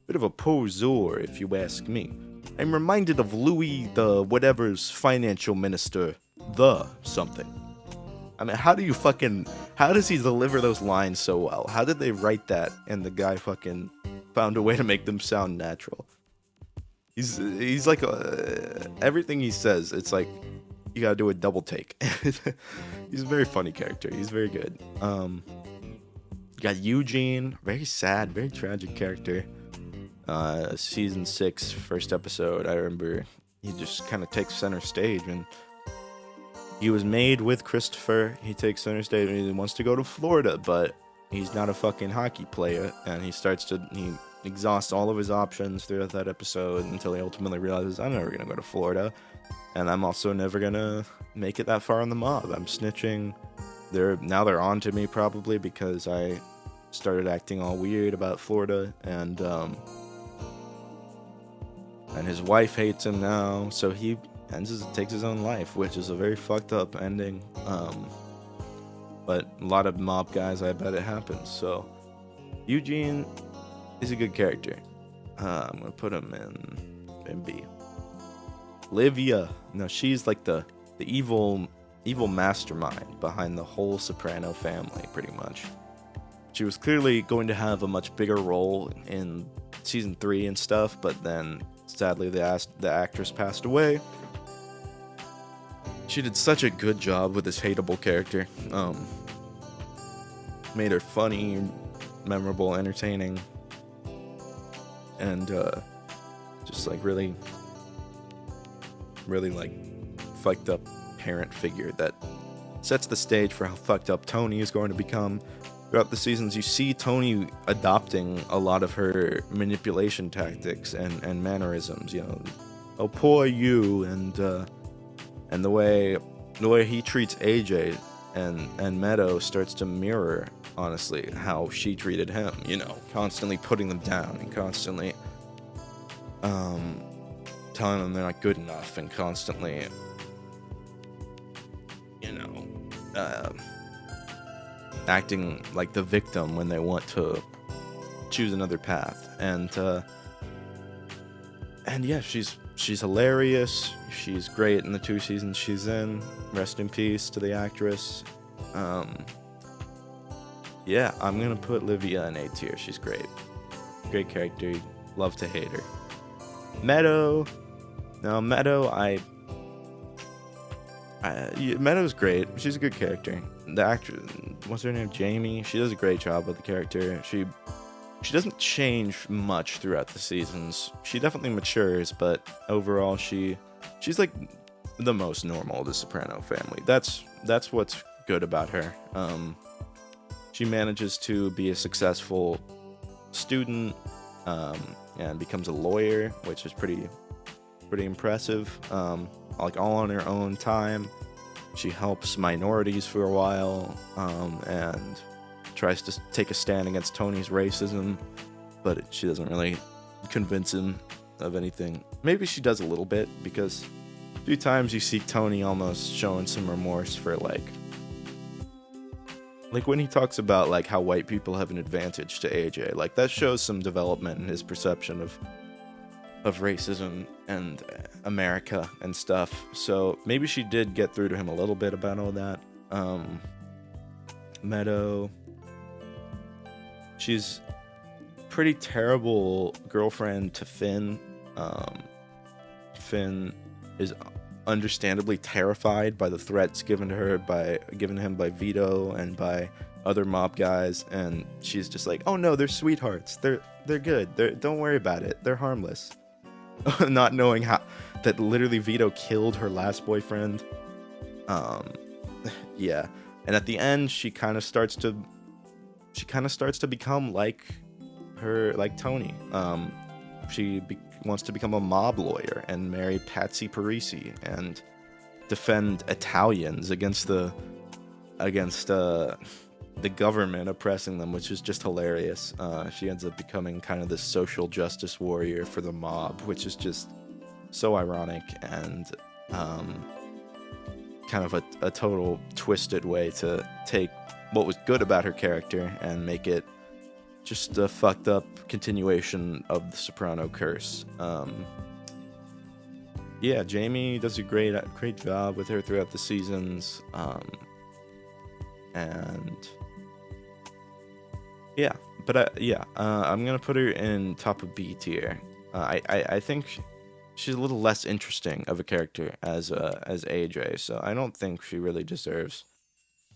bit of a poseur, if you ask me. I'm reminded of Louis the whatever's financial minister, the something. I mean, how does he deliver those lines so well? How did they write that and the guy fucking found a way to make them sound natural? He's like, everything he says, it's like, you gotta do a double take. He's a very funny character. He's very good. You got Eugene, very sad, very tragic character. Season 6, first episode, I remember he just kind of takes center stage, and he was made with Christopher. He takes center stage and he wants to go to Florida, but he's not a fucking hockey player, and he exhausts all of his options throughout that episode until he ultimately realizes, I'm never gonna go to Florida, and I'm also never gonna make it that far on the mob. I'm snitching. They're on to me probably because I started acting all weird about Florida, and his wife hates him now, so he takes his own life, which is a very fucked up ending. But a lot of mob guys, I bet it happens. So Eugene is a good character. I'm gonna put him in B. Livia, no, she's like the evil mastermind behind the whole Soprano family, pretty much. She was clearly going to have a much bigger role in season 3 and stuff, but then sadly the actress passed away. She did such a good job with this hateable character. Made her funny, memorable, entertaining, and just like really like fucked up parent figure that sets the stage for how fucked up Tony is going to become. Throughout the seasons, you see Tony adopting a lot of her manipulation tactics and mannerisms. You know, oh poor you, and the way he treats AJ and Meadow starts to mirror, honestly, how she treated him. You know, constantly putting them down and constantly telling them they're not good enough, and constantly, you know, acting like the victim when they want to choose another path. And yeah, she's hilarious. She's great in the 2 seasons she's in. Rest in peace to the actress. Yeah, I'm gonna put Livia in A tier. She's great. Great character. Love to hate her. Meadow. Now, Meadow, Meadow's great. She's a good character. The actress, what's her name? Jamie. She does a great job with the character. She doesn't change much throughout the seasons. She definitely matures, but overall, she's like the most normal of the Soprano family. That's what's good about her. She manages to be a successful student, and becomes a lawyer, which is pretty impressive. Like all on her own time. She helps minorities for a while, and tries to take a stand against Tony's racism, but she doesn't really convince him of anything. Maybe she does a little bit, because a few times you see Tony almost showing some remorse for like when he talks about like how white people have an advantage to AJ. Like, that shows some development in his perception of racism and America and stuff. So maybe she did get through to him a little bit about all that. Meadow, she's pretty terrible girlfriend to Finn. Finn is understandably terrified by the threats given to him by Vito and by other mob guys, and she's just like, oh no, they're sweethearts, they're good, don't worry about it, they're harmless. Not knowing that literally Vito killed her last boyfriend. Yeah, and at the end she kind of starts to become like Tony. She wants to become a mob lawyer and marry Patsy Parisi and defend Italians against the government oppressing them, which is just hilarious. She ends up becoming kind of this social justice warrior for the mob, which is just so ironic and kind of a total twisted way to take what was good about her character and make it just a fucked up continuation of the Soprano curse. Yeah, Jamie does a great job with her throughout the seasons. And yeah, but I'm gonna put her in top of B tier. I think she's a little less interesting of a character as AJ, so I don't think she really deserves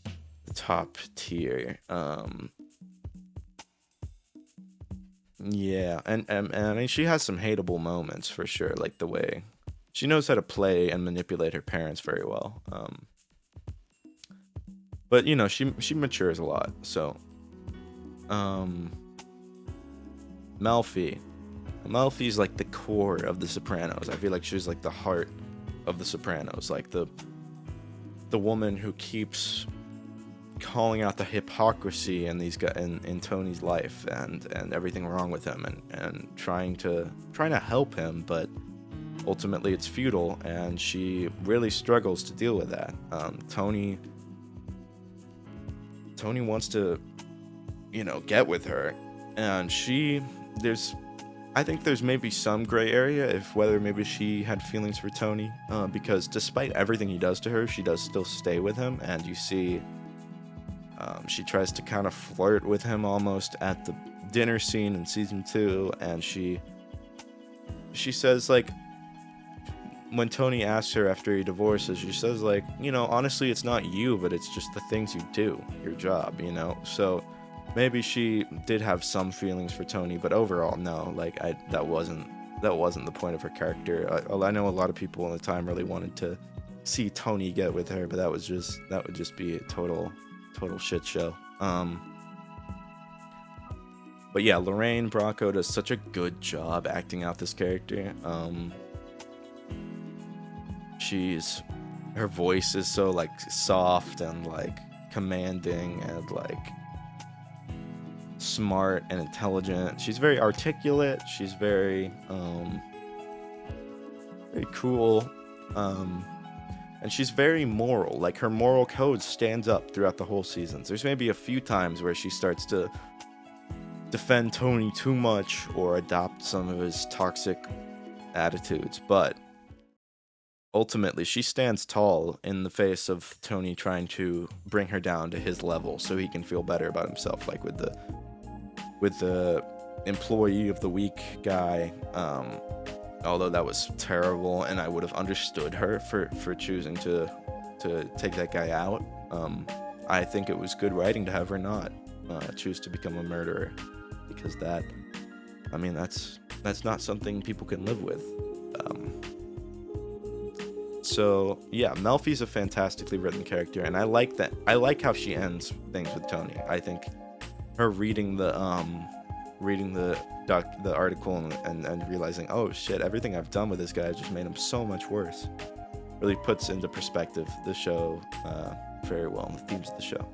the top tier. Yeah, and I mean, she has some hateable moments for sure, like the way she knows how to play and manipulate her parents very well. But you know, she matures a lot. So, um, Melfi, Melfi's like the core of the Sopranos. I feel like she's like the heart of the Sopranos, like the woman who keeps calling out the hypocrisy in these guys in Tony's life and everything wrong with him and trying to help him, but ultimately it's futile, and she really struggles to deal with that. Tony wants to, you know, get with her, and I think there's maybe some gray area if whether maybe she had feelings for Tony, because despite everything he does to her, she does still stay with him, and you see she tries to kind of flirt with him almost at the dinner scene in season 2, and she says, like, when Tony asks her after he divorces, she says, like, you know, honestly, it's not you, but it's just the things you do, your job, you know? So maybe she did have some feelings for Tony, but overall, no, like, that wasn't the point of her character. I know a lot of people at the time really wanted to see Tony get with her, but that would just be a total shit show. But yeah, Lorraine Bracco does such a good job acting out this character. Her voice is so like soft and like commanding and like smart and intelligent. She's very articulate. She's very cool. And she's very moral. Like, her moral code stands up throughout the whole seasons. There's maybe a few times where she starts to defend Tony too much or adopt some of his toxic attitudes, but ultimately she stands tall in the face of Tony trying to bring her down to his level so he can feel better about himself, like with the employee of the week guy. Although that was terrible, and I would have understood her for choosing to take that guy out. I think it was good writing to have her not choose to become a murderer, because that's not something people can live with. So yeah, Melfi's a fantastically written character, and I like that. I like how she ends things with Tony. I think her reading the article and realizing, oh shit, everything I've done with this guy just made him so much worse, really puts into perspective the show very well, and the themes of the show.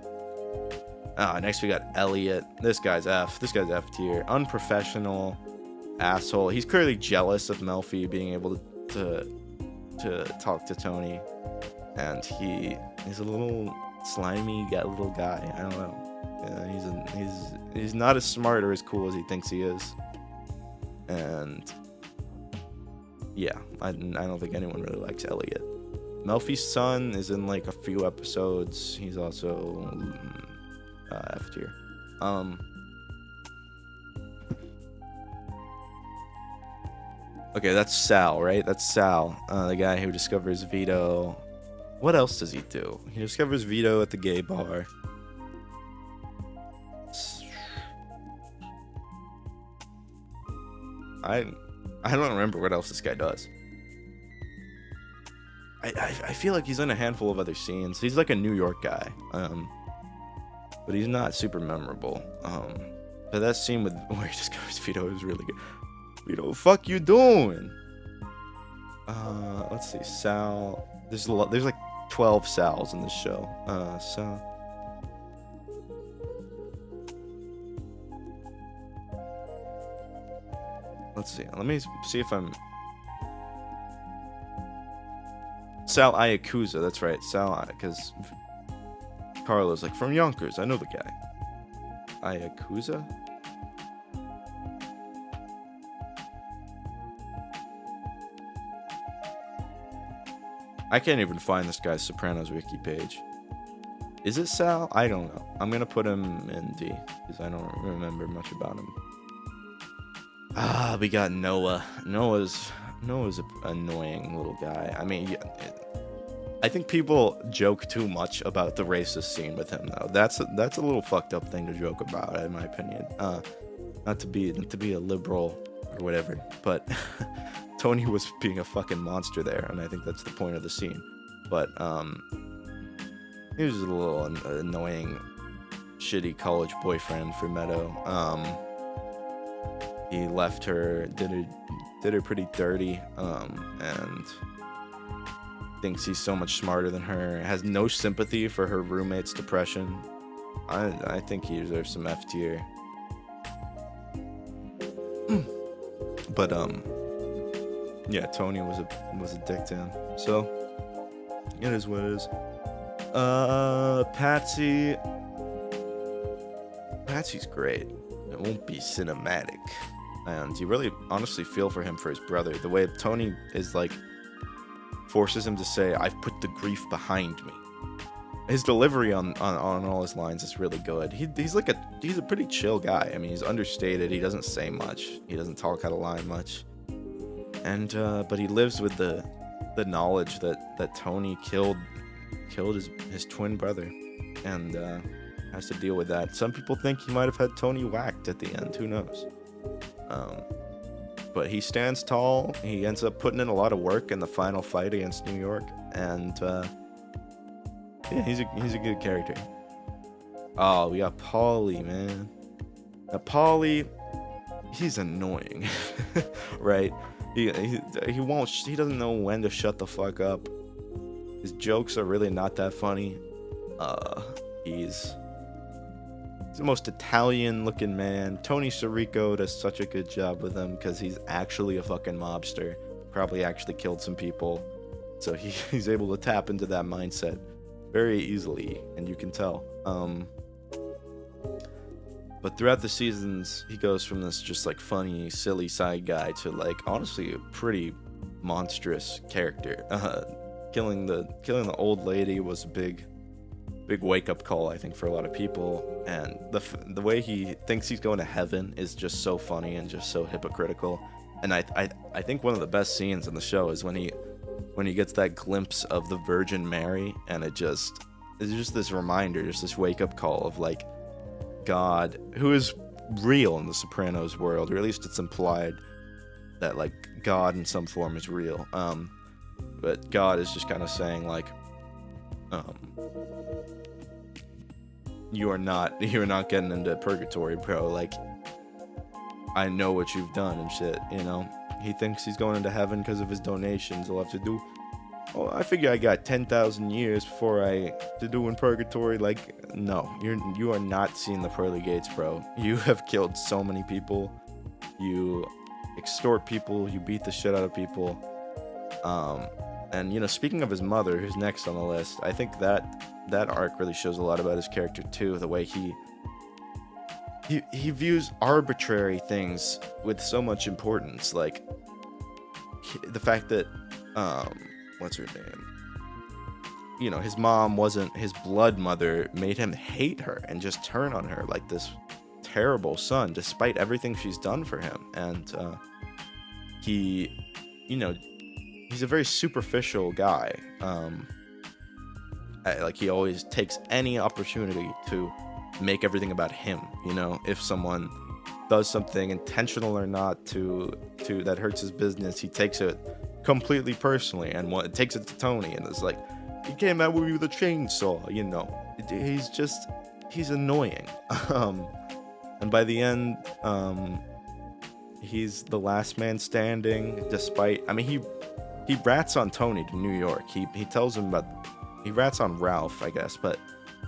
Next we got Elliot. This guy's F tier. Unprofessional asshole. He's clearly jealous of Melfi being able to talk to Tony, and he's a little slimy little guy. I don't know. He's not as smart or as cool as he thinks he is, and yeah, I don't think anyone really likes Elliot. Melfi's son is in like a few episodes. He's also F tier. Okay, that's Sal, right? That's Sal, the guy who discovers Vito. What else does he do? He discovers Vito at the gay bar. I don't remember what else this guy does. I feel like he's in a handful of other scenes. He's like a New York guy, but he's not super memorable. But that scene where he discovers Vito is really good. Vito, fuck you doing? Let's see, Sal. There's like 12 Sals in this show. Sal. Let's see. Let me see if I'm... Sal Iacusa, that's right. Sal, because Carlo's like, from Yonkers, I know the guy. Iacusa? I can't even find this guy's Sopranos wiki page. Is it Sal? I don't know. I'm gonna put him in D, because I don't remember much about him. We got Noah. Noah's an annoying little guy. I mean, I think people joke too much about the racist scene with him, though. That's a little fucked up thing to joke about, in my opinion. not to be a liberal or whatever, but Tony was being a fucking monster there, and I think that's the point of the scene. But he was a little annoying, shitty college boyfriend for Meadow. He left her, did her pretty dirty, and thinks he's so much smarter than her. Has no sympathy for her roommate's depression. I think he deserves some F tier. But yeah, Tony was a dick to him. So it is what it is. Patsy's great. It won't be cinematic, and you really honestly feel for him for his brother. The way Tony is like forces him to say, "I've put the grief behind me." His delivery on all his lines is really good. He's a pretty chill guy. I mean, he's understated. He doesn't say much. He doesn't talk out of line much. And but he lives with the knowledge that Tony killed his twin brother, and has to deal with that. Some people think he might have had Tony whacked at the end. Who knows? But he stands tall. He ends up putting in a lot of work in the final fight against New York, and yeah, he's a good character. Oh, we got Paulie, man. Now, Paulie, he's annoying, right? He doesn't know when to shut the fuck up. His jokes are really not that funny. He's the most Italian-looking man. Tony Sirico does such a good job with him because he's actually a fucking mobster. Probably actually killed some people, so he's able to tap into that mindset very easily, and you can tell. But throughout the seasons, he goes from this just like funny, silly side guy to like honestly a pretty monstrous character. Killing the old lady was a big wake up call, I think, for a lot of people. And the way he thinks he's going to heaven is just so funny and just so hypocritical. And I think one of the best scenes in the show is when he gets that glimpse of the Virgin Mary, and it's just this reminder, just this wake up call of like God, who is real in the Sopranos world, or at least it's implied that like God in some form is real. But God is just kind of saying like, you are not getting into purgatory, bro. Like, I know what you've done and shit, you know? He thinks he's going into heaven because of his donations. He'll have to do, oh, I figure I got 10,000 years before I to do in purgatory. Like, no, you are not seeing the pearly gates, bro. You have killed so many people. You extort people. You beat the shit out of people. And, you know, speaking of his mother, who's next on the list, I think that arc really shows a lot about his character, too. The way he views arbitrary things with so much importance. Like, the fact that, what's her name? You know, his mom wasn't his blood mother, made him hate her and just turn on her like this terrible son, despite everything she's done for him. And, he's a very superficial guy. Like, he always takes any opportunity to make everything about him. You know, if someone does something, intentional or not, to that hurts his business, he takes it completely personally and takes it to Tony, and it's like, he came at me with a chainsaw. You know, he's annoying. And by the end, he's the last man standing. Despite, I mean, he rats on Tony to New York. He tells him he rats on Ralph, I guess, but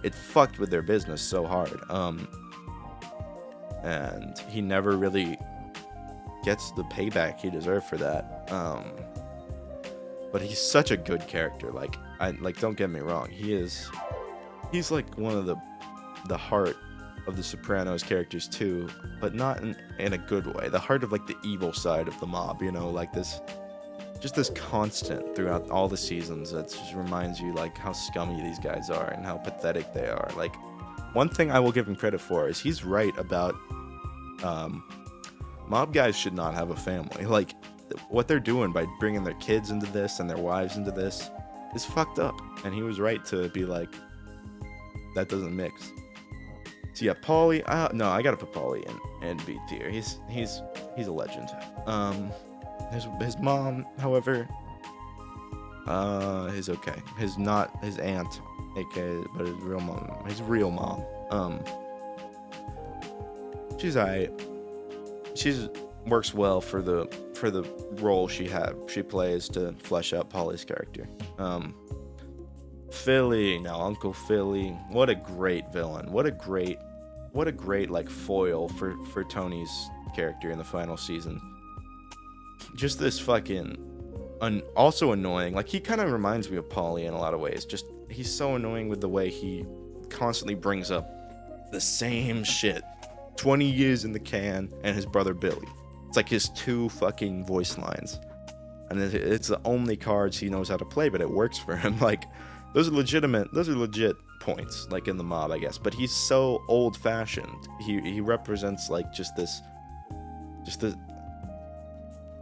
it fucked with their business so hard. And he never really gets the payback he deserved for that. But he's such a good character. Like, don't get me wrong. He's like one of the heart of the Sopranos characters too, but not in a good way. The heart of like the evil side of the mob, you know, like this constant throughout all the seasons that just reminds you like how scummy these guys are and how pathetic they are. Like, one thing I will give him credit for is he's right about mob guys should not have a family. Like, what they're doing by bringing their kids into this and their wives into this is fucked up, and he was right to be like, that doesn't mix. So yeah, Paulie. No, I gotta put Paulie in B tier. He's a legend. His mom, however, is okay. His aunt, aka, but his real mom. His real mom. She's alright. She's works well for the role she plays to flesh out Paulie's character. Philly, now Uncle Philly, what a great villain. What a great like foil for Tony's character in the final season. Just this fucking also annoying. Like, he kind of reminds me of Paulie in a lot of ways. Just, he's so annoying with the way he constantly brings up the same shit. 20 years in the can, and his brother Billy. It's like his two fucking voice lines. And it's the only cards he knows how to play, but it works for him. Like, those are legit points, like in the mob, I guess. But he's so old-fashioned. He represents, like,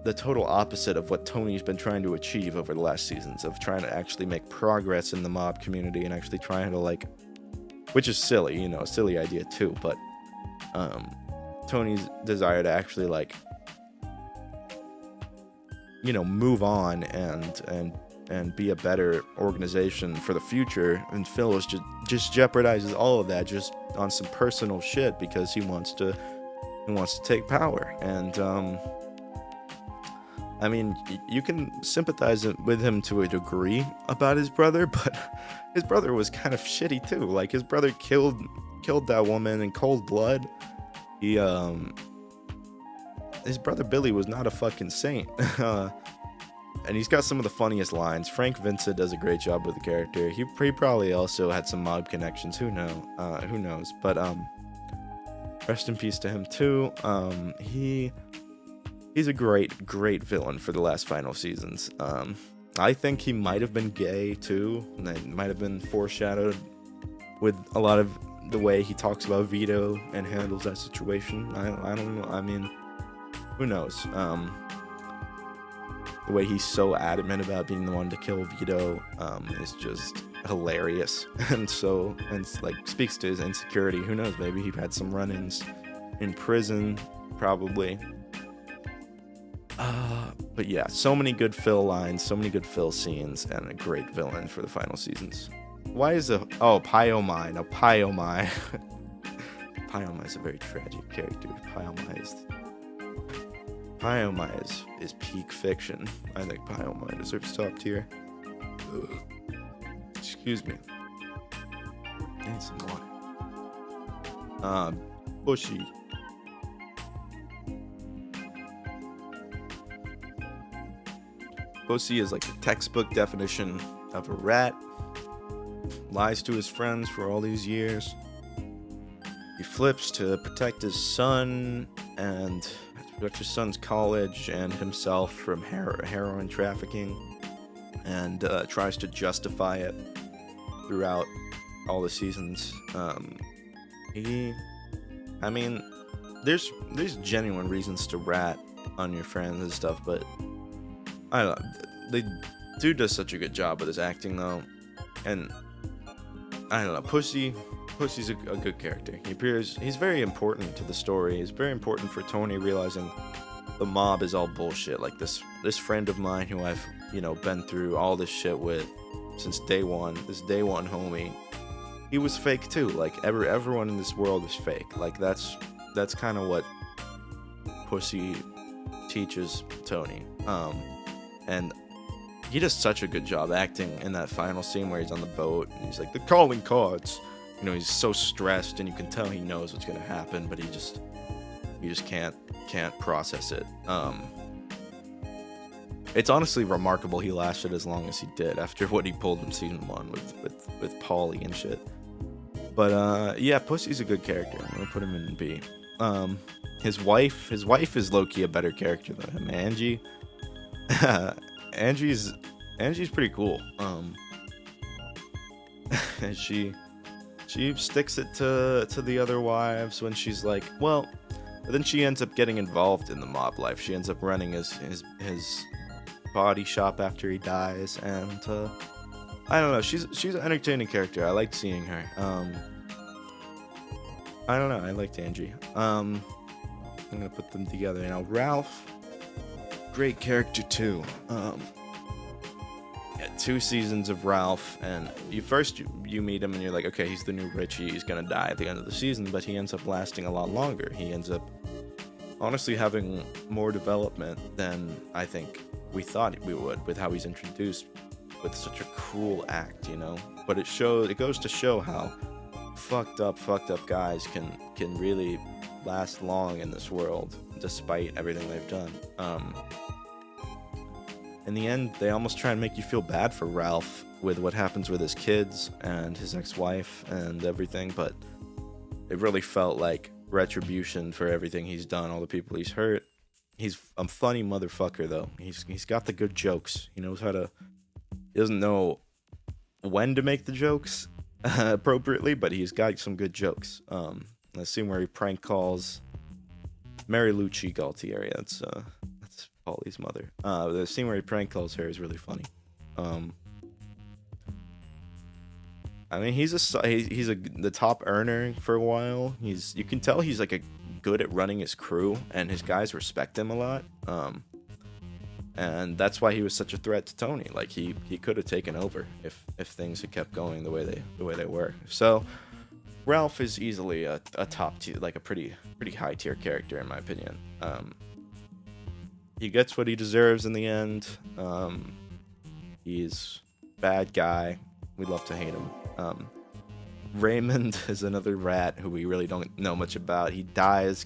the total opposite of what Tony's been trying to achieve over the last seasons, of trying to actually make progress in the mob community and actually trying to, like, which is silly, a silly idea too, but Tony's desire to actually, like, move on and be a better organization for the future, and Phil just jeopardizes all of that just on some personal shit because he wants to take power. And I mean, you can sympathize with him to a degree about his brother, but his brother was kind of shitty too. Like, his brother killed that woman in cold blood. His brother Billy was not a fucking saint. And he's got some of the funniest lines. Frank Vincent does a great job with the character. He probably also had some mob connections. Who knows? But rest in peace to him too. He's a great villain for the last final seasons. I think he might have been gay too, and that might have been foreshadowed with a lot of the way he talks about Vito and handles that situation. I don't know. I mean, who knows? The way he's so adamant about being the one to kill Vito is just hilarious, and like, speaks to his insecurity. Who knows? Maybe he had some run-ins in prison, probably. But yeah, so many good Phil lines, so many good Phil scenes, and a great villain for the final seasons. Why is Pyomai? No, Pyomai. Pyomai is a very tragic character. Pyomai is peak fiction. I think Pyomai deserves top tier. Ugh. Excuse me. I need some water. Bushy. Pussy is like the textbook definition of a rat. Lies to his friends for all these years. He flips to protect his son and protect his son's college and himself from heroin trafficking, and tries to justify it throughout all the seasons. There's genuine reasons to rat on your friends and stuff, but I don't know. The dude does such a good job with his acting though, and I don't know. Pussy's a good character. He's very important to the story. He's very important for Tony realizing the mob is all bullshit. Like, this friend of mine who I've been through all this shit with since day one. This day one homie, he was fake too. Like, everyone in this world is fake. Like, that's kind of what Pussy teaches Tony. And he does such a good job acting in that final scene where he's on the boat and he's like, the calling cards. He's so stressed, and you can tell he knows what's gonna happen, but he just can't process it. It's honestly remarkable he lasted as long as he did after what he pulled in season 1 with Paulie and shit. But yeah, Pussy's a good character. I'm gonna put him in B. His wife is low-key a better character than him. Angie. Angie's pretty cool. She sticks it to the other wives when she's like, well, but then she ends up getting involved in the mob life. She ends up running his body shop after he dies, and I don't know. She's an entertaining character. I liked seeing her. I don't know. I liked Angie. I'm gonna put them together now. Ralph, great character too. Yeah, 2 seasons of Ralph, and you meet him and you're like, okay, he's the new Richie. He's gonna die at the end of the season, but he ends up lasting a lot longer. He ends up honestly having more development than I think we thought we would, with how he's introduced with such a cruel act, you know. But it goes to show how fucked up guys can really last long in this world despite everything they've done. In the end, they almost try and make you feel bad for Ralph with what happens with his kids and his ex-wife and everything, but it really felt like retribution for everything he's done, all the people he's hurt. He's a funny motherfucker, though. He's got the good jokes. He knows how to... He doesn't know when to make the jokes appropriately, but he's got some good jokes. The scene where he prank calls Mary Lucci Galtieri. That's Polly's mother. The scene where he prank calls her is really funny. I mean, he's the top earner for a while. You can tell he's like good at running his crew, and his guys respect him a lot. And that's why he was such a threat to Tony. Like he could have taken over if things had kept going the way they were. So Ralph is easily a top tier, like a pretty high tier character in my opinion. He gets what he deserves in the end. He's bad guy. We love to hate him. Raymond is another rat who we really don't know much about. He dies.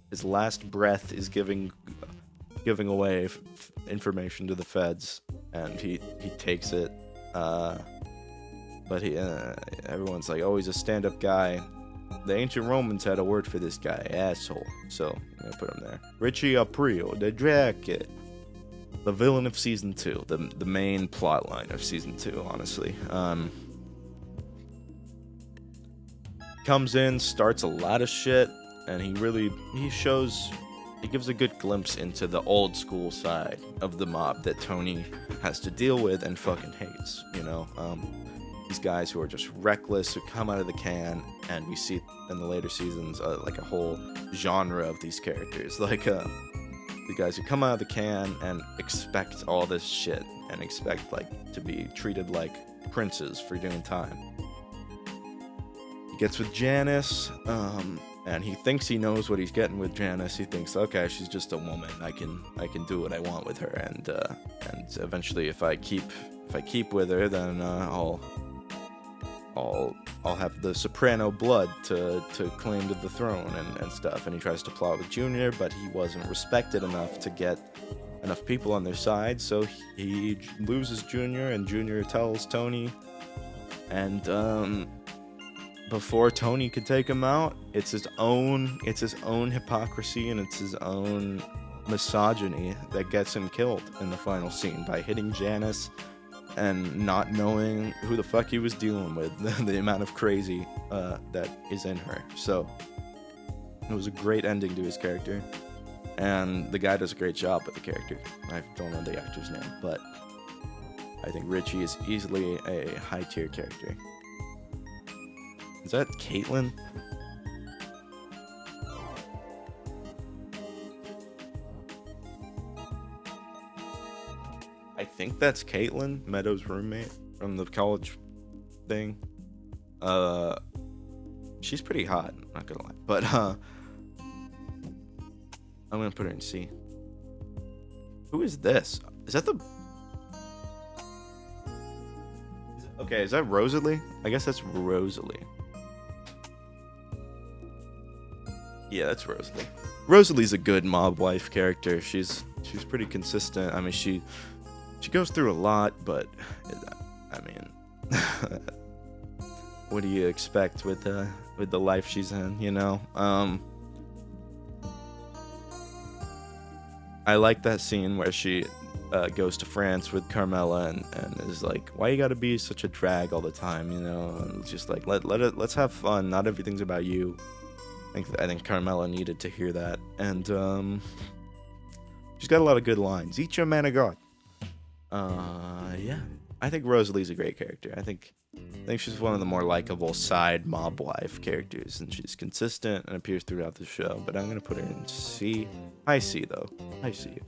His last breath is giving away information to the feds, and he takes it. But everyone's like, oh, he's a stand-up guy. The ancient Romans had a word for this guy, asshole. So I'm gonna put him there. Richie Aprile, the jacket, the villain of season 2, the main plot line of season 2. Honestly, comes in, starts a lot of shit, and he gives a good glimpse into the old school side of the mob that Tony has to deal with and fucking hates. You know, these guys who are just reckless, who come out of the can, and we see in the later seasons like a whole genre of these characters, like the guys who come out of the can and expect all this shit and expect like to be treated like princes for doing time. He gets with Janice, and he thinks he knows what he's getting with Janice. He thinks, okay, she's just a woman. I can do what I want with her, and eventually, if I keep with her, then I'll have the soprano blood to claim to the throne and stuff. And he tries to plot with Junior, but he wasn't respected enough to get enough people on their side, so he loses Junior, and Junior tells Tony, and before Tony could take him out, it's his own hypocrisy and it's his own misogyny that gets him killed in the final scene by hitting Janice and not knowing who the fuck he was dealing with, the amount of crazy that is in her. So it was a great ending to his character, and the guy does a great job with the character. I don't know the actor's name, but I think Richie is easily a high tier character. Is that Caitlin? I think that's Caitlin, Meadows' roommate from the college thing. She's pretty hot, I'm not gonna lie. But I'm gonna put her in C. Who is this? Is that the... Okay, is that Rosalie? I guess that's Rosalie. Yeah, that's Rosalie. Rosalie's a good mob wife character. She's pretty consistent. I mean, she goes through a lot, but I mean, what do you expect with the life she's in? You know. I like that scene where she goes to France with Carmela and is like, "Why you gotta be such a drag all the time?" You know, and just like let's have fun. Not everything's about you. I think Carmela needed to hear that, and she's got a lot of good lines. Eat your man of God. Yeah. I think Rosalie's a great character. I think she's one of the more likable side mob wife characters, and she's consistent and appears throughout the show. But I'm gonna put her in C. High C though. High C.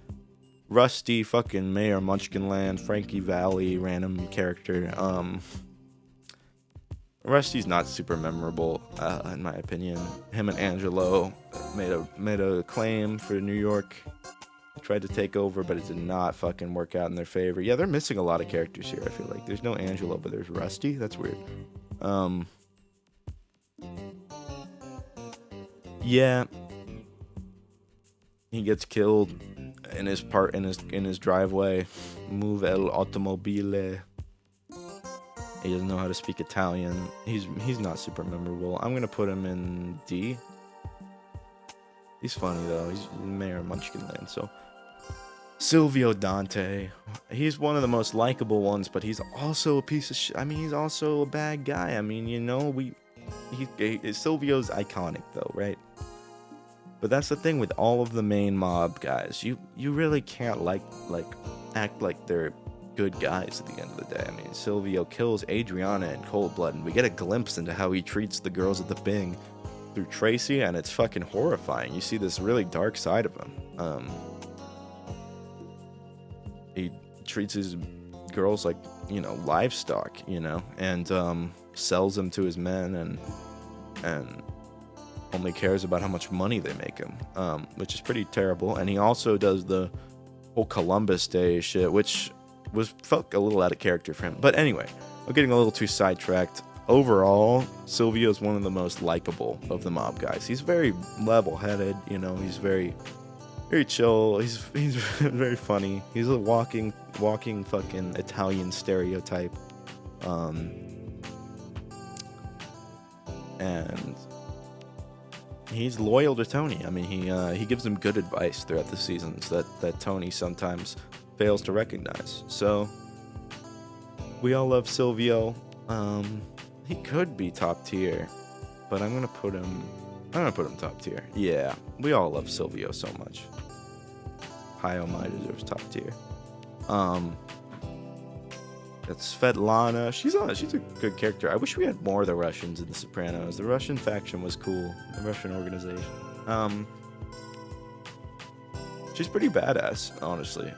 Rusty, fucking Mayor Munchkinland, Frankie Valli, random character. Rusty's not super memorable, in my opinion. Him and Angelo made a claim for New York. Tried to take over, but it did not fucking work out in their favor. Yeah, they're missing a lot of characters here. I feel like there's no Angelo, but there's Rusty. That's weird. Yeah, he gets killed in his driveway. Move el automobile. He doesn't know how to speak Italian. He's not super memorable. I'm gonna put him in D. He's funny though. He's Mayor of Munchkinland. So Silvio Dante. He's one of the most likable ones, but he's also a piece of shit. I mean, he's also a bad guy. I mean, you know, Silvio's iconic though, right? But that's the thing with all of the main mob guys. You really can't act like they're good guys at the end of the day. I mean, Silvio kills Adriana in cold blood, and we get a glimpse into how he treats the girls at the Bing through Tracy, and it's fucking horrifying. You see this really dark side of him. He treats his girls like, you know, livestock, you know, and sells them to his men, and only cares about how much money they make him, which is pretty terrible. And he also does the whole Columbus Day shit, which felt a little out of character for him. But anyway, I'm getting a little too sidetracked. Overall, Silvio is one of the most likable of the mob guys. He's very level-headed, you know. He's very chill. He's very funny. He's a walking fucking Italian stereotype. And he's loyal to Tony. I mean, he gives him good advice throughout the seasons that Tony sometimes fails to recognize. So we all love Silvio. He could be top tier, but I'm gonna put him top tier. Yeah, we all love Silvio so much. Hayao deserves top tier. That's Svetlana. She's a good character. I wish we had more of the Russians in The Sopranos. The Russian faction was cool. The Russian organization. She's pretty badass, honestly.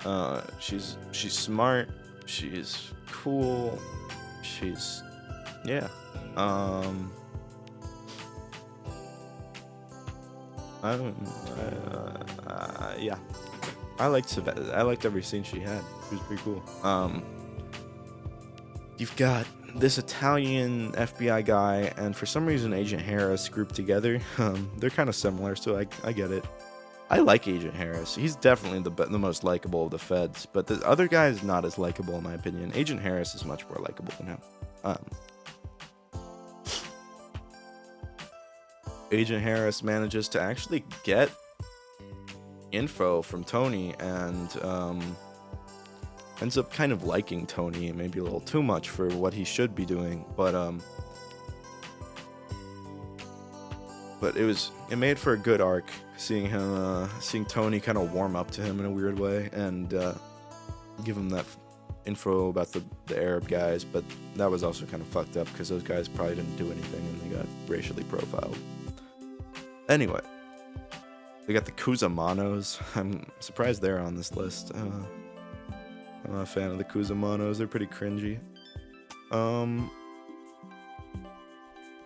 She's smart. She's cool. Yeah. Yeah. I liked every scene she had. She was pretty cool. You've got this Italian FBI guy, and for some reason Agent Harris grouped together. They're kind of similar, so I get it. I like Agent Harris. He's definitely the most likable of the feds, but the other guy is not as likable in my opinion. Agent Harris is much more likable than him. Agent Harris manages to actually get info from Tony, and ends up kind of liking Tony, maybe a little too much for what he should be doing, but it made for a good arc, seeing Tony kind of warm up to him in a weird way, and give him that info about the Arab guys. But that was also kind of fucked up because those guys probably didn't do anything and they got racially profiled. Anyway, we got the Cusamanos. I'm surprised they're on this list. I'm not a fan of the Cusamanos. They're pretty cringy.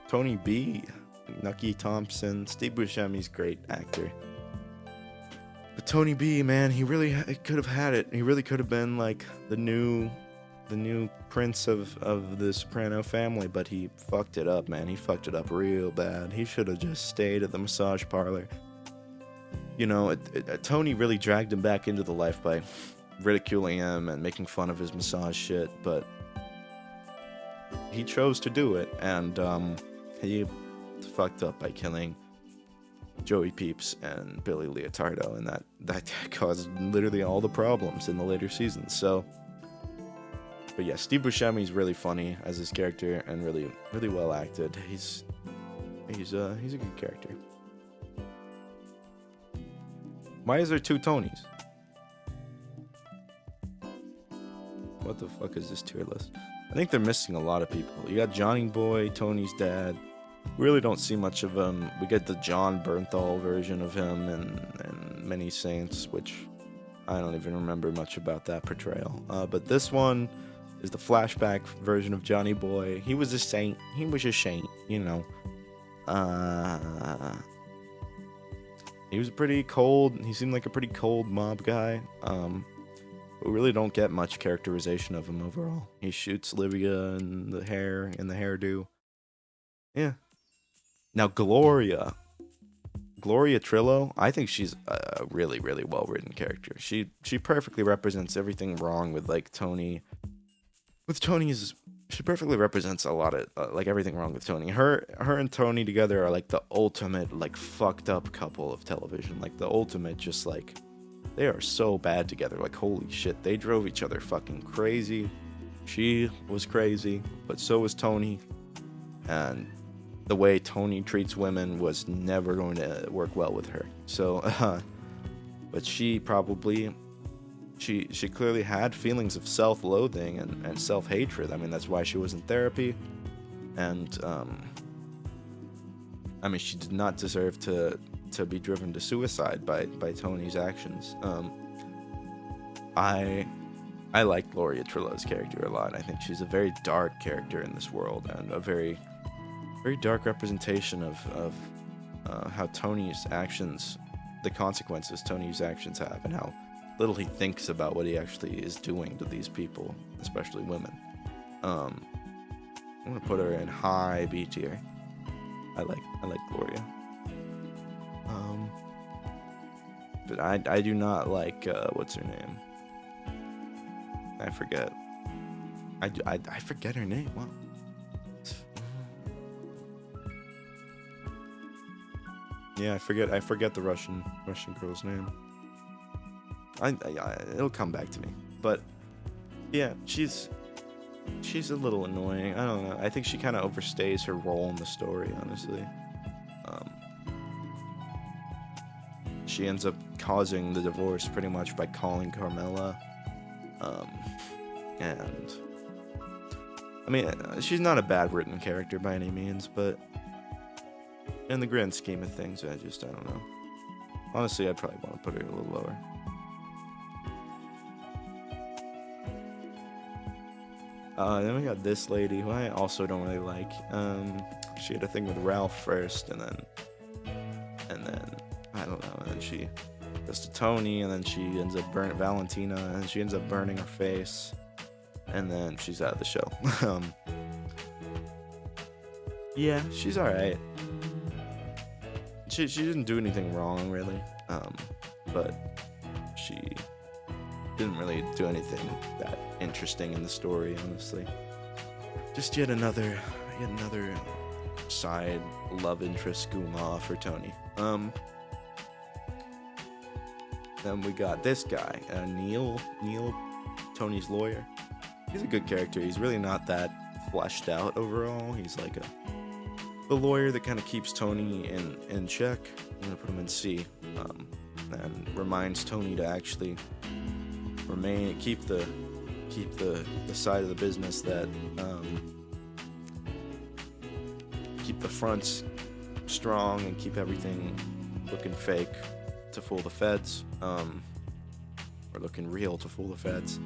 Tony B, Nucky Thompson, Steve Buscemi's great actor. But Tony B, man, he really could have had it. He really could have been like the new prince of the Soprano family, but he fucked it up, man. He fucked it up real bad. He should have just stayed at the massage parlor. You know, Tony really dragged him back into the life by ridiculing him and making fun of his massage shit, but he chose to do it, and he fucked up by killing Joey Peeps and Billy Leotardo, and that caused literally all the problems in the later seasons. So, but yeah, Steve Buscemi's really funny as his character and really, really well acted. He's a good character. Why is there two Tonys? What the fuck is this tier list? I think they're missing a lot of people. You got Johnny Boy, Tony's dad. We really don't see much of him. We get the John Bernthal version of him in Many Saints, which I don't even remember much about that portrayal. But this one is the flashback version of Johnny Boy. He was a saint. He was a saint, you know. He was pretty cold. He seemed like a pretty cold mob guy. We really don't get much characterization of him overall. He shoots Livia in the hair, in the hairdo. Yeah. Now Gloria Trillo, I think she's a really, really well-written character. She perfectly represents everything wrong with like Tony. She perfectly represents a lot of like everything wrong with Tony. Her and Tony together are like the ultimate like fucked up couple of television. Like the ultimate, just like they are so bad together. Like holy shit, they drove each other fucking crazy. She was crazy, but so was Tony. And the way Tony treats women was never going to work well with her. So, but she probably. She clearly had feelings of self-loathing and self-hatred. I mean, that's why she was in therapy. And, I mean, she did not deserve to be driven to suicide by Tony's actions. I like Gloria Trillo's character a lot. I think she's a very dark character in this world and a very, very dark representation of how Tony's actions, the consequences Tony's actions have, and how little he thinks about what he actually is doing to these people, especially women. I'm gonna put her in high B tier. I like Gloria. But I do not like what's her name? I forget. I forget her name. Wow. Yeah, I forget the Russian girl's name. It'll come back to me, but yeah, she's a little annoying. I don't know. I think she kind of overstays her role in the story, honestly. She ends up causing the divorce pretty much by calling Carmela, and I mean, she's not a bad written character by any means, but in the grand scheme of things, I don't know. Honestly, I'd probably want to put her a little lower. Then we got this lady, who I also don't really like. She had a thing with Ralph first, and then I don't know, and then she goes to Tony, and then she ends up burning Valentina, and she ends up burning her face, and then she's out of the show. Yeah, she's alright. She didn't do anything wrong, really, but she didn't really do anything that interesting in the story, honestly. Just yet another side love interest skooma for Tony. Then we got this guy, Neil, Tony's lawyer. He's a good character. He's really not that fleshed out overall. He's like the lawyer that kind of keeps Tony in check. I'm gonna put him in C, and reminds Tony to actually keep the side of the business that keep the fronts strong and keep everything looking fake to fool the feds, or looking real to fool the feds.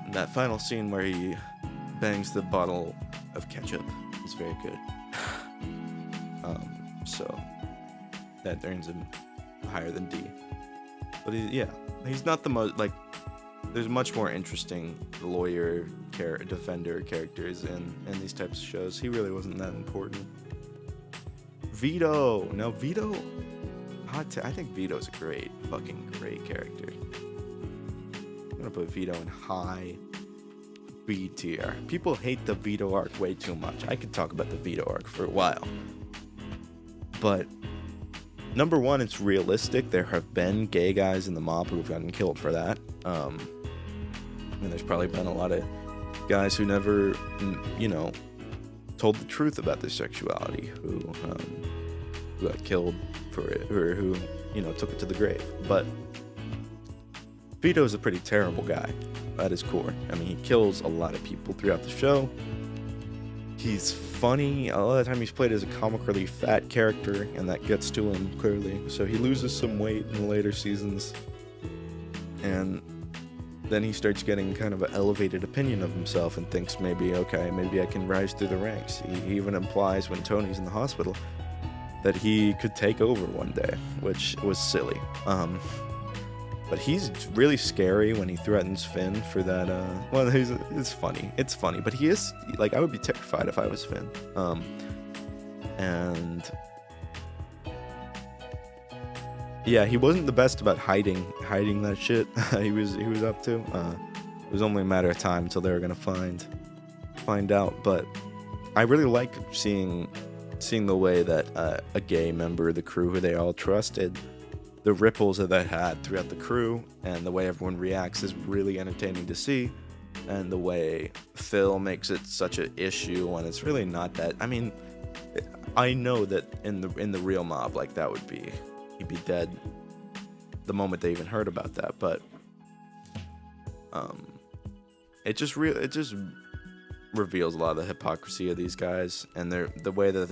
And that final scene where he bangs the bottle of ketchup is very good. So that earns him higher than D. But he's not the most, like, there's much more interesting lawyer defender characters in these types of shows. He really wasn't that important. Vito. Now Vito, I think Vito's a fucking great character. I'm gonna put Vito in high B tier. People hate the Vito arc way too much. I could talk about the Vito arc for a while. But number one, it's realistic. There have been gay guys in the mob who've gotten killed for that. And there's probably been a lot of guys who never, told the truth about their sexuality, who got killed for it, or who, took it to the grave. But Vito's a pretty terrible guy. at his core. I mean, he kills a lot of people throughout the show. He's funny. A lot of the time he's played as a comically fat character, and that gets to him clearly. So he loses some weight in the later seasons, and then he starts getting kind of an elevated opinion of himself and thinks maybe I can rise through the ranks. He even implies when Tony's in the hospital that he could take over one day, which was silly. But he's really scary when he threatens Finn for that. Well, it's funny. It's funny, but he is like, I would be terrified if I was Finn. And yeah, he wasn't the best about hiding that shit he was up to. It was only a matter of time until they were gonna find out. But I really like seeing the way that a gay member of the crew who they all trusted, the ripples that had throughout the crew, and the way everyone reacts is really entertaining to see. And the way Phil makes it such an issue when it's really not that. I mean, I know that in the real mob, like, that would be, he'd be dead the moment they even heard about that. But it just reveals a lot of the hypocrisy of these guys, and the way that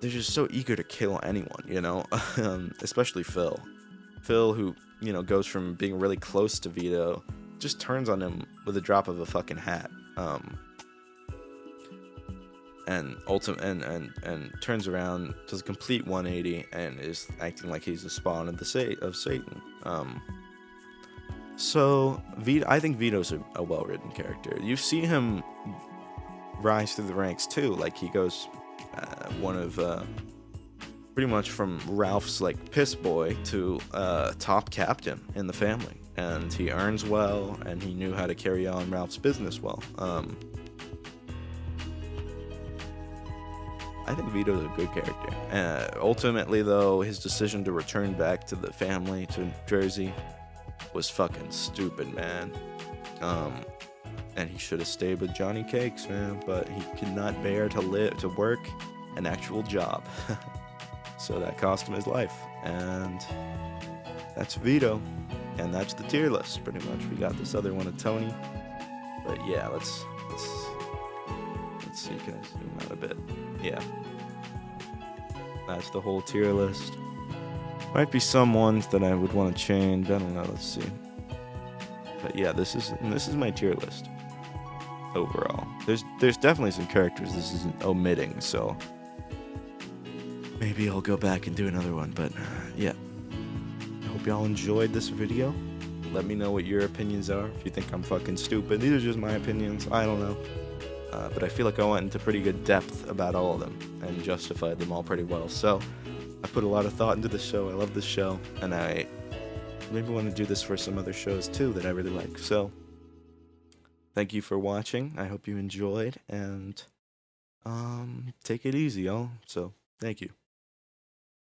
they're just so eager to kill anyone, you know. Especially Phil, who, you know, goes from being really close to Vito, just turns on him with a drop of a fucking hat, and turns around, does a complete 180, and is acting like he's a spawn of Satan. So Vito, I think Vito's a well-written character. You see him rise through the ranks too. Like, he goes pretty much from Ralph's like piss boy to top captain in the family, and he earns well, and he knew how to carry on Ralph's business well. I think Vito's a good character. Ultimately, though, his decision to return back to the family, to Jersey, was fucking stupid, man. And he should have stayed with Johnny Cakes, man, but he could not bear to work an actual job. So that cost him his life. And that's Vito. And that's the tier list, pretty much. We got this other one of Tony. But yeah, let's see, can I zoom out a bit? Yeah. That's the whole tier list. Might be some ones that I would want to change. I don't know. Let's see. But yeah, this is my tier list overall. There's definitely some characters this isn't omitting, so maybe I'll go back and do another one. But yeah, I hope y'all enjoyed this video. Let me know what your opinions are. If you think I'm fucking stupid, these are just my opinions. I don't know. But I feel like I went into pretty good depth about all of them and justified them all pretty well. So I put a lot of thought into the show. I love this show, and I maybe want to do this for some other shows too that I really like. So thank you for watching. I hope you enjoyed, and take it easy, y'all. So thank you.